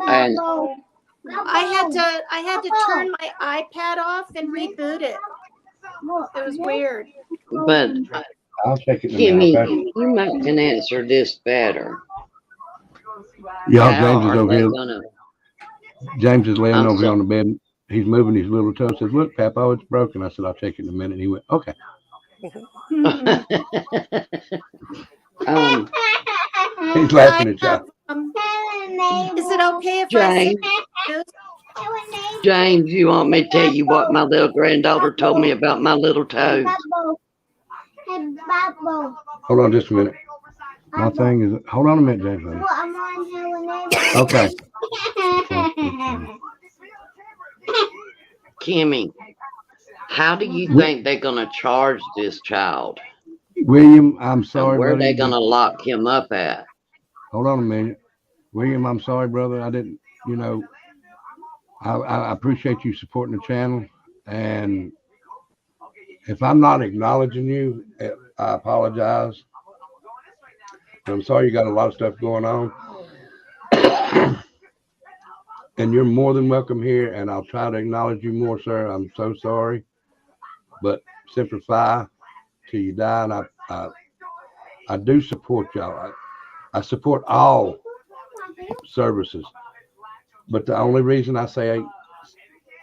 to turn my iPad off and reboot it. It was weird. But I'll check it Kimmy, in a minute. you might can answer this better. Yeah, How James is are over they here. gonna? James is laying over here on the bed. he's moving his little toe. Says, "Look, Papa, it's broken." I said, "I'll check it in a minute." And he went, "Okay." He's laughing at y'all. Is it okay if James, James, you want me to tell you what my little granddaughter told me about my little toes? Hold on just a minute. My thing is, hold on a minute, James. Okay. Kimmy, how do you think they're going to charge this child? William, I'm sorry, And where are buddy. they going to lock him up at? Hold on a minute. William, I'm sorry, brother. I didn't, I appreciate you supporting the channel. And if I'm not acknowledging you, I apologize. I'm sorry you got a lot of stuff going on. And you're more than welcome here, and I'll try to acknowledge you more, sir. I'm so sorry. But Semper Fi till you die, and I do support y'all. I support all services. But the only reason I say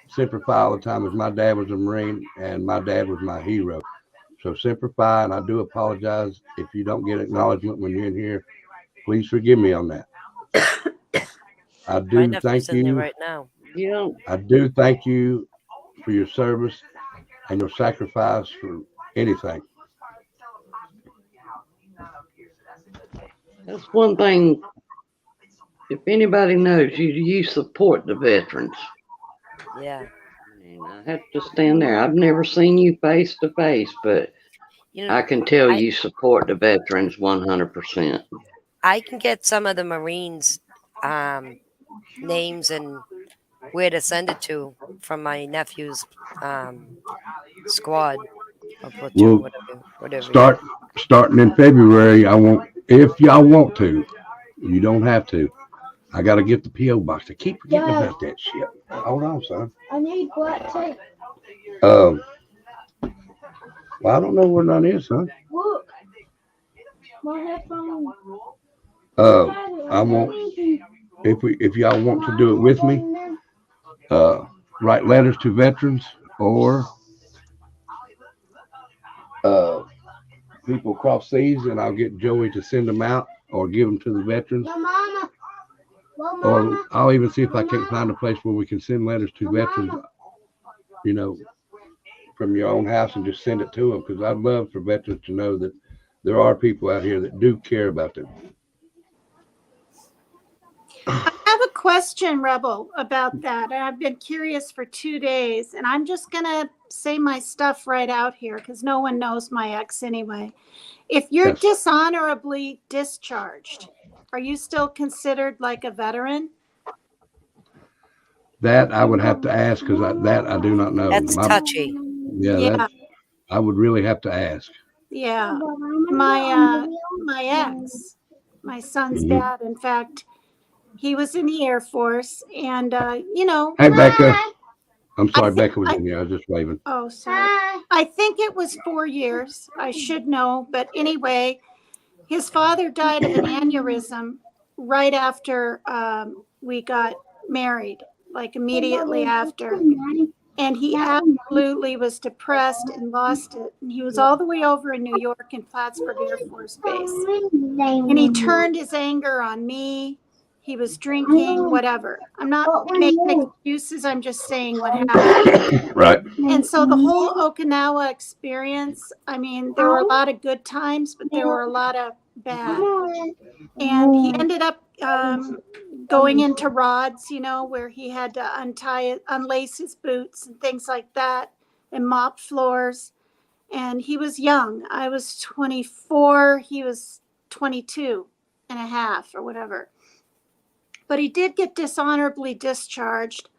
Semper Fi all the time is my dad was a Marine, and my dad was my hero. So Semper Fi, and I do apologize if you don't get acknowledgement when you're in here. Please forgive me on that. I do thank you. Right now. Yeah. I do thank you for your service and your sacrifice for anything. That's one thing. If anybody knows you, you support the veterans. Yeah. And I have to stand there. I've never seen you face to face, but I can tell you support the veterans 100%. I can get some of the Marines' names and where to send it to from my nephew's squad or platoon, whatever. Starting in February, I won't. If y'all want to, you don't have to. I got to get the PO box. I keep forgetting about that shit. Hold on, son. I need black tape. Well, I don't know where none is, son. Look. My headphones. I want. If y'all want to do it with me, write letters to veterans or people across seas, and I'll get Joey to send them out or give them to the veterans. Or I'll even see if I can find a place where we can send letters to veterans, from your own house and just send it to them. Because I'd love for veterans to know that there are people out here that do care about them. I have a question, Rebel, about that. I've been curious for 2 days, and I'm just going to say my stuff right out here because no one knows my ex anyway. If you're dishonorably discharged, are you still considered like a veteran? That I would have to ask because I do not know. That's touchy. Yeah. I would really have to ask. Yeah. My ex, my son's dad, in fact, he was in the Air Force, and Hey, Becca. I'm sorry, Becca was in here. I was just waving. Oh, sorry. I think it was 4 years. I should know, but anyway, his father died of an aneurysm right after we got married, like immediately after. And he absolutely was depressed and lost it. And he was all the way over in New York in Plattsburgh Air Force Base. And he turned his anger on me. He was drinking, whatever. I'm not making excuses. I'm just saying what happened. Right. And so the whole Okinawa experience, I mean, there were a lot of good times, but there were a lot of bad. And he ended up going into rods, where he had to unlace his boots and things like that and mop floors. And he was young. I was 24. He was 22 and a half or whatever. But he did get dishonorably discharged.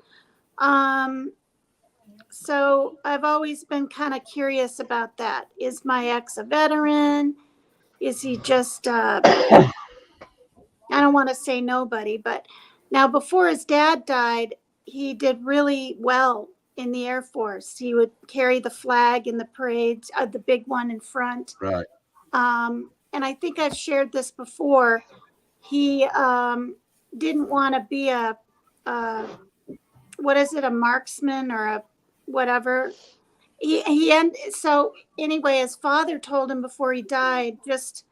So I've always been kind of curious about that. Is my ex a veteran? Is he just, I don't want to say nobody, but now before his dad died, he did really well in the Air Force. He would carry the flag in the parades, the big one in front. Right. And I think I've shared this before. He didn't want to be a what is it, a marksman or a whatever. So anyway, his father told him before he died, just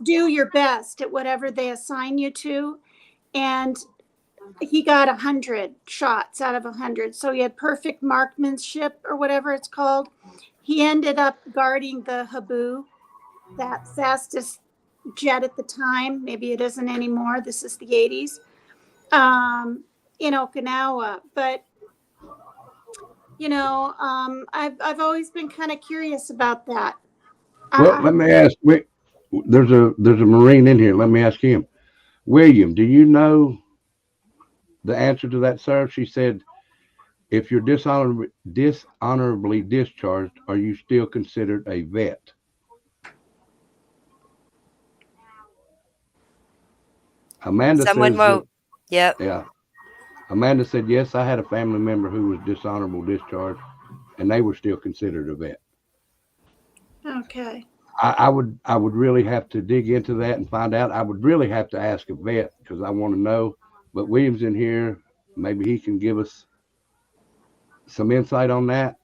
do your best at whatever they assign you to. And he got 100 shots out of 100. So he had perfect marksmanship or whatever it's called. He ended up guarding the Habu, that fastest jet at the time. Maybe it isn't anymore. This is the 80s, in Okinawa. But I've always been kind of curious about that. Well, let me ask. There's a Marine in here. Let me ask him. William, do you know the answer to that, sir? She said, if you're dishonorably discharged, are you still considered a vet? Amanda Someone wrote, yep. Yeah. Amanda said, yes, I had a family member who was dishonorable discharged, and they were still considered a vet. Okay. I would really have to dig into that and find out. I would really have to ask a vet because I want to know. But William's in here. Maybe he can give us some insight on that.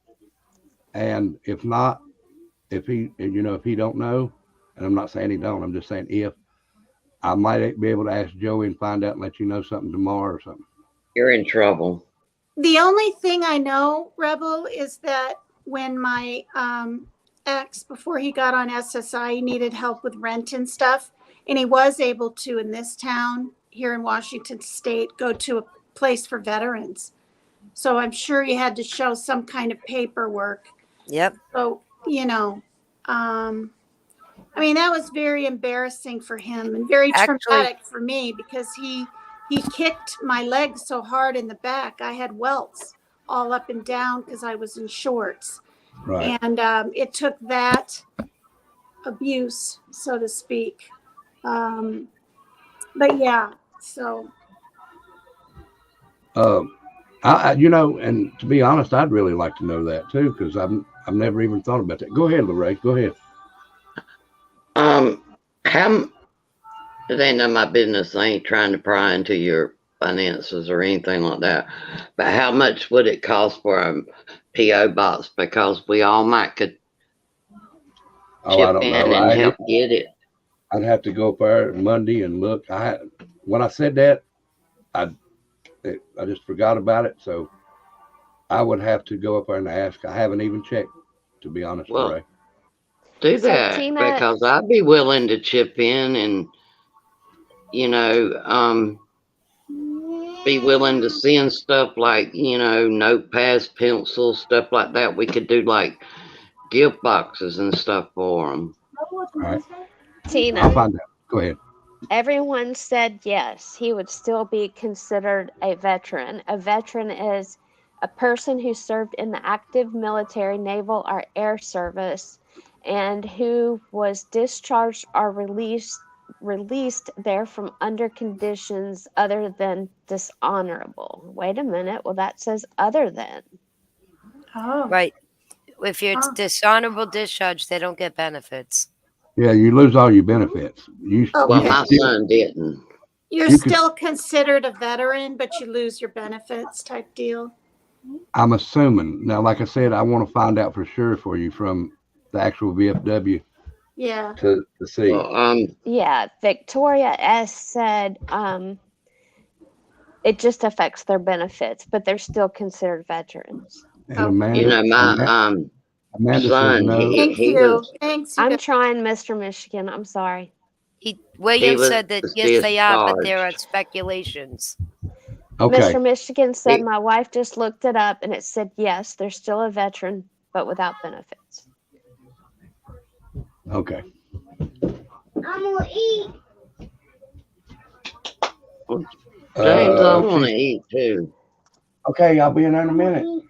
And if not, if he don't know, and I'm not saying he don't, I'm just saying if, I might be able to ask Joey and find out and let you know something tomorrow or something. You're in trouble. The only thing I know, Rebel, is that when my ex, before he got on SSI, he needed help with rent and stuff. And he was able to, in this town here in Washington State, go to a place for veterans. So I'm sure he had to show some kind of paperwork. Yep. So, that was very embarrassing for him and very traumatic for me because he kicked my leg so hard in the back. I had welts all up and down because I was in shorts. Right. And it took that abuse, so to speak. But yeah, so. And to be honest, I'd really like to know that too, because I've never even thought about that. Go ahead, Lorraine. Go ahead. It ain't none of my business. I ain't trying to pry into your finances or anything like that. But how much would it cost for a PO box? Because we all might could chip in and help get it. I'd have to go up there Monday and look. When I said that, I just forgot about it. So I would have to go up there and ask. I haven't even checked, to be honest, Ray. Do that, because I'd be willing to chip in and, be willing to send stuff like, notepads, pencils, stuff like that. We could do like gift boxes and stuff for them. All right. Tina, I'll find out. Go ahead. Everyone said yes, he would still be considered a veteran. A veteran is a person who served in the active military, naval, or air service and who was discharged or released therefrom under conditions other than dishonorable. Wait a minute. Well, that says other than. Oh. Right. If you're dishonorable discharge, they don't get benefits. Yeah, you lose all your benefits. Well, my son didn't. You're still considered a veteran, but you lose your benefits type deal. I'm assuming. Now, like I said, I want to find out for sure for you from the actual VFW. Yeah. To see. Yeah, Victoria S. said it just affects their benefits, but they're still considered veterans. And Amanda, Amanda son, says no. Thank you. Thanks. I'm trying, Mr. Michigan. I'm sorry. William said that yes, they are, but there are speculations. Okay. Mr. Michigan said my wife just looked it up and it said yes, they're still a veteran, but without benefits. Okay. I'm gonna eat. James, I want to eat too. Okay, I'll be in there in a minute.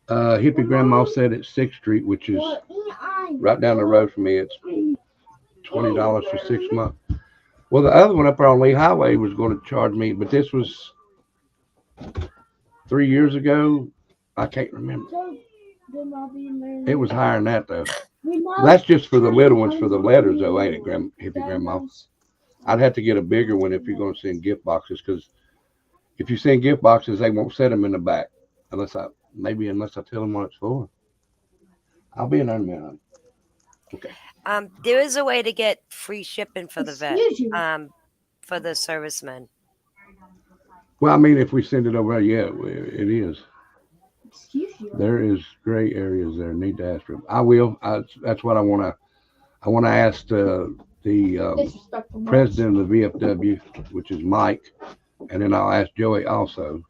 Hippie Grandma said it's 6th Street, which is right down the road from me. It's $20 for 6 months. Well, the other one up there on Lee Highway was going to charge me, but this was 3 years ago. I can't remember. It was higher than that, though. That's just for the little ones for the letters, though, ain't it, Hippie Grandma? I'd have to get a bigger one if you're going to send gift boxes, because if you send gift boxes, they won't set them in the back unless I tell them what it's for. I'll be in there in a minute. Okay. There is a way to get free shipping for the vet. Excuse you. For the servicemen. Well, I mean, if we send it over, yeah, it is. Excuse you. There is gray areas there. Need to ask them. I will. That's what I want to. I want to ask the president of the VFW, which is Mike, and then I'll ask Joey also,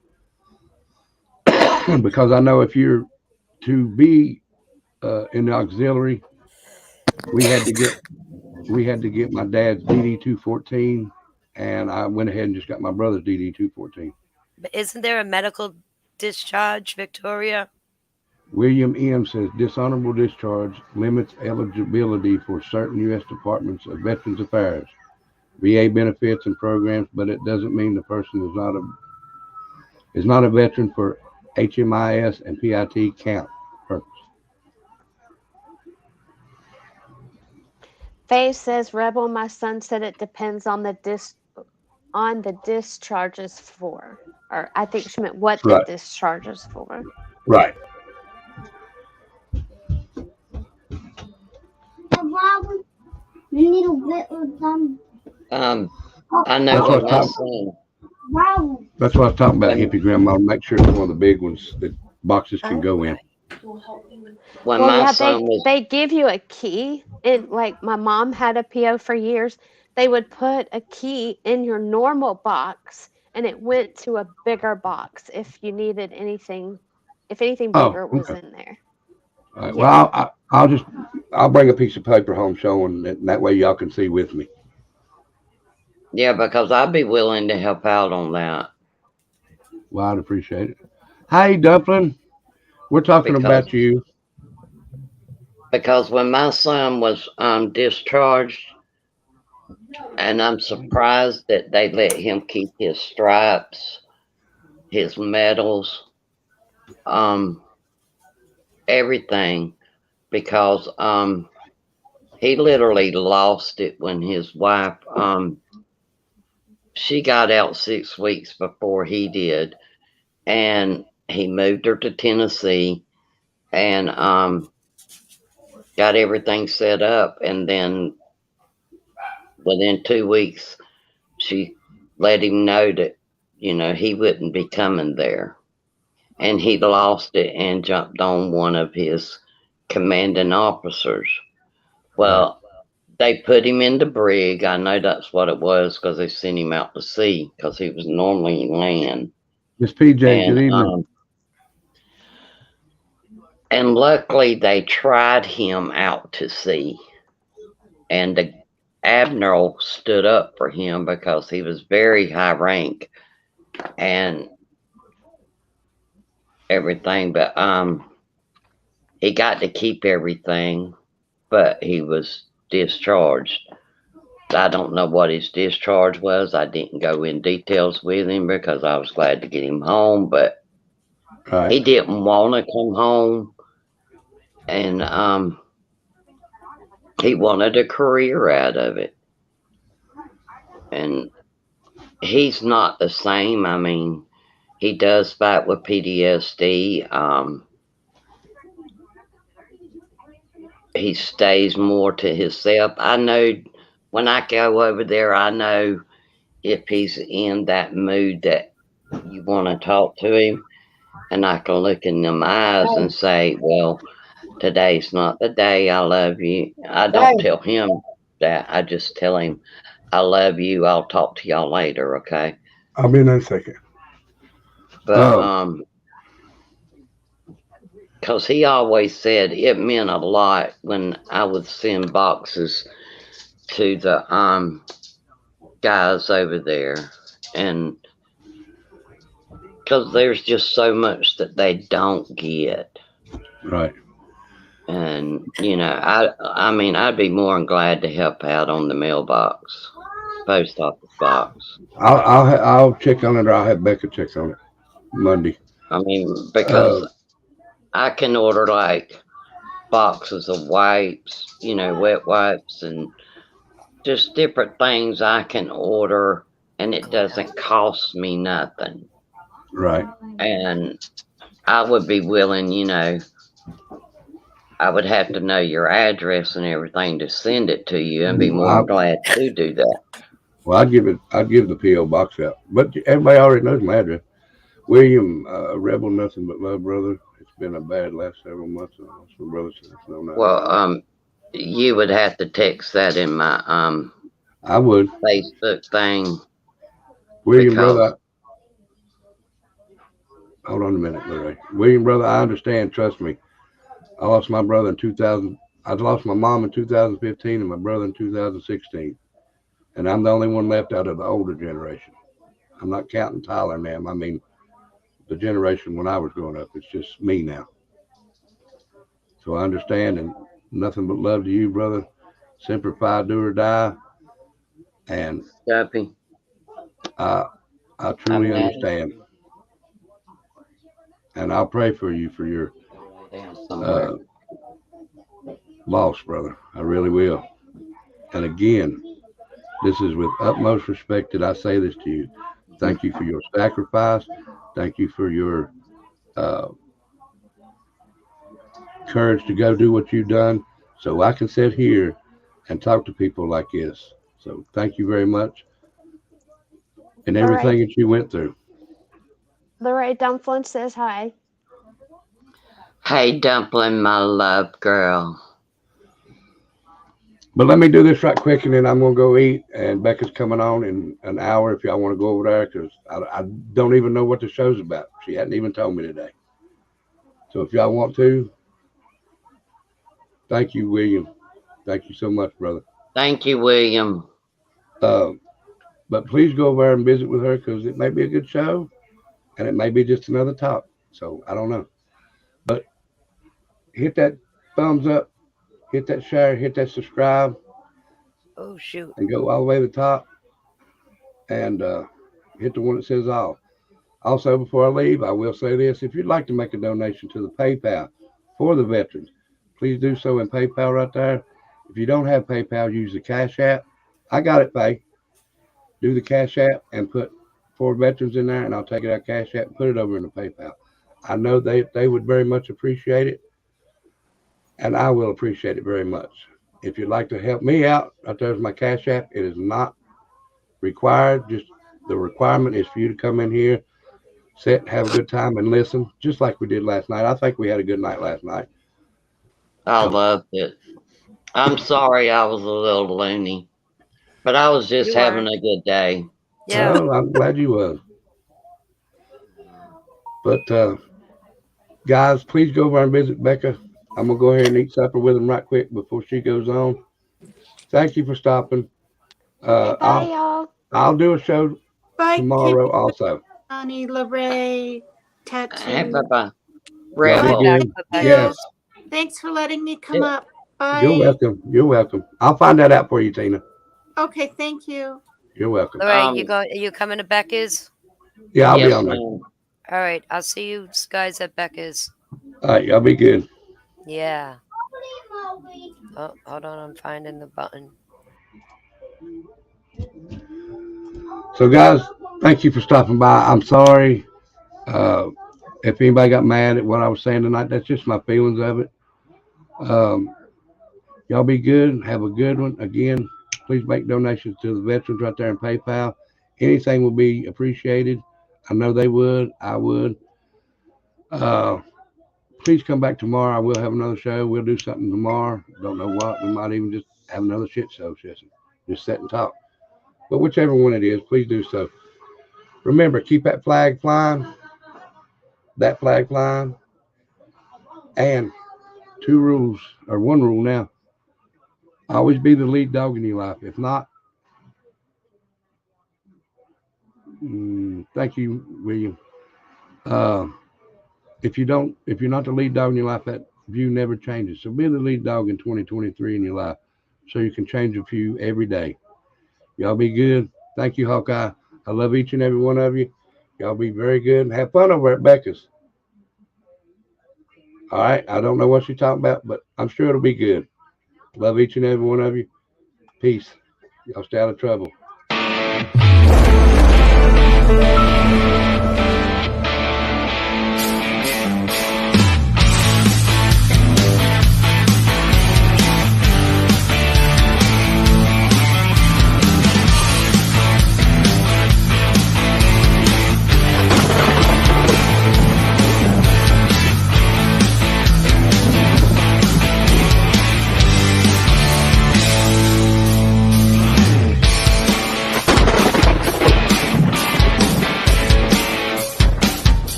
because I know if you're to be in the auxiliary, we had to get my dad's DD 214, and I went ahead and just got my brother's DD 214. But isn't there a medical discharge, Victoria? William M. says dishonorable discharge limits eligibility for certain U.S. Departments of Veterans Affairs, VA benefits and programs, but it doesn't mean the person is not a veteran for HMIS and PIT count purpose. Faye says, Rebel, my son said it depends on the discharges for, or I think she meant what the discharge is for. Right. You need a bit of them. I know what my son. That's what I was talking about, hippie grandma. Make sure it's one of the big ones that boxes can go in. When my son they give you a key. And like my mom had a PO for years. They would put a key in your normal box, and it went to a bigger box if you needed anything. If anything bigger was in there. All right. Well, I'll bring a piece of paper home showing that way y'all can see with me. Yeah, because I'd be willing to help out on that. Well, I'd appreciate it. Hey, Dumpling, we're talking about you. Because when my son was discharged, and I'm surprised that they let him keep his stripes, his medals, everything, because he literally lost it when his wife she got out 6 weeks before he did, and he moved her to Tennessee and got everything set up, and then within 2 weeks she let him know that he wouldn't be coming there, and he lost it and jumped on one of his commanding officers. Well, they put him in the brig. I know that's what it was because they sent him out to sea because he was normally land. Miss PJ, good evening. And luckily they tried him out to sea, and the admiral stood up for him because he was very high rank and everything, but he got to keep everything, but he was discharged. I don't know what his discharge was. I didn't go in details with him because I was glad to get him home, but he didn't want to come home, and he wanted a career out of it. And he's not the same. I mean, he does fight with PTSD. He stays more to himself. I know when I go over there, I know if he's in that mood that you want to talk to him, and I can look in them eyes and say, well, today's not the day. I love you. I don't tell him that. I just tell him, I love you. I'll talk to y'all later. Okay. I'll be in a second. But, because he always said it meant a lot when I would send boxes to the guys over there, and because there's just so much that they don't get. Right. And I mean, I'd be more than glad to help out on the mailbox, post office box. I'll check on it, or I'll have Becca check on it Monday. I mean, because I can order like boxes of wipes, wet wipes, and just different things I can order, and it doesn't cost me nothing. Right. And I would be willing, I would have to know your address and everything to send it to you, and be more than glad to do that. Well, I'd give the PO box out, but everybody already knows my address. William, Rebel, nothing but love, brother. It's been a bad last several months. I lost my brother since Well, you would have to text that in my I would Facebook thing. William, brother. Hold on a minute, Larry. William, brother, I understand. Trust me. I lost my brother in 2000. I lost my mom in 2015 and my brother in 2016. And I'm the only one left out of the older generation. I'm not counting Tyler now. I mean, the generation when I was growing up. It's just me now. So I understand, and nothing but love to you, brother. Semper Fi, do or die. And Copy. I truly understand. And I'll pray for you for your loss, brother. I really will. And again, this is with utmost respect that I say this to you. Thank you for your sacrifice. Thank you for your courage to go do what you've done so I can sit here and talk to people like this. So thank you very much. And everything that you went through. Lorraine Dumpling says hi. Hey, Dumpling, my love girl. But let me do this right quick, and then I'm going to go eat. And Becca's coming on in an hour if y'all want to go over there, because I don't even know what the show's about. She hadn't even told me today. So if y'all want to, thank you, William. Thank you so much, brother. Thank you, William. But please go over there and visit with her, because it may be a good show, and it may be just another talk. So I don't know. But hit that thumbs up, hit that share, hit that subscribe. Oh, shoot. And go all the way to the top and hit the one that says all. Also, before I leave, I will say this. If you'd like to make a donation to the PayPal for the veterans, please do so in PayPal right there. If you don't have PayPal, use the Cash App. I got it, Pay. Do the Cash App and put for veterans in there, and I'll take it out Cash App and put it over in the PayPal. I know they would very much appreciate it, and I will appreciate it very much. If you'd like to help me out, right there's my Cash App. It is not required. Just the requirement is for you to come in here, sit, have a good time, and listen, just like we did last night. I think we had a good night last night. I loved it. I'm sorry I was a little loony, but I was just having a good day. Yeah. Oh, I'm glad you was. But guys, please go over and visit Becca. I'm gonna go ahead and eat supper with him right quick before she goes on. Thank you for stopping. Bye, y'all. I'll do a show tomorrow also. Johnny, Lorraine, Tattoo. Bye-bye. Yes. Thanks for letting me come up. Bye. You're welcome. You're welcome. I'll find that out for you, Tina. Okay, thank you. You're welcome. Lorraine, are you coming to Becca's? Yeah, I'll be on there. All right, I'll see you guys at Becca's. All right, y'all be good. Yeah. Oh, hold on, I'm finding the button. So, guys, thank you for stopping by. I'm sorry if anybody got mad at what I was saying tonight. That's just my feelings of it. Y'all be good. Have a good one. Again, please make donations to the veterans right there in PayPal. Anything will be appreciated. I know they would. I would. Please come back tomorrow. I will have another show. We'll do something tomorrow. Don't know what. We might even just have another shit show session. Just sit and talk. But whichever one it is, please do so. Remember, keep that flag flying. That flag flying. And two rules, or one rule now. Always be the lead dog in your life. If not, thank you, William. If you're not the lead dog in your life, that view never changes. So be the lead dog in 2023 in your life, so you can change a few every day. Y'all be good. Thank you, Hawkeye. I love each and every one of you. Y'all be very good and have fun over at Becca's. All right. I don't know what you're talking about, but I'm sure it'll be good. Love each and every one of you. Peace. Y'all stay out of trouble.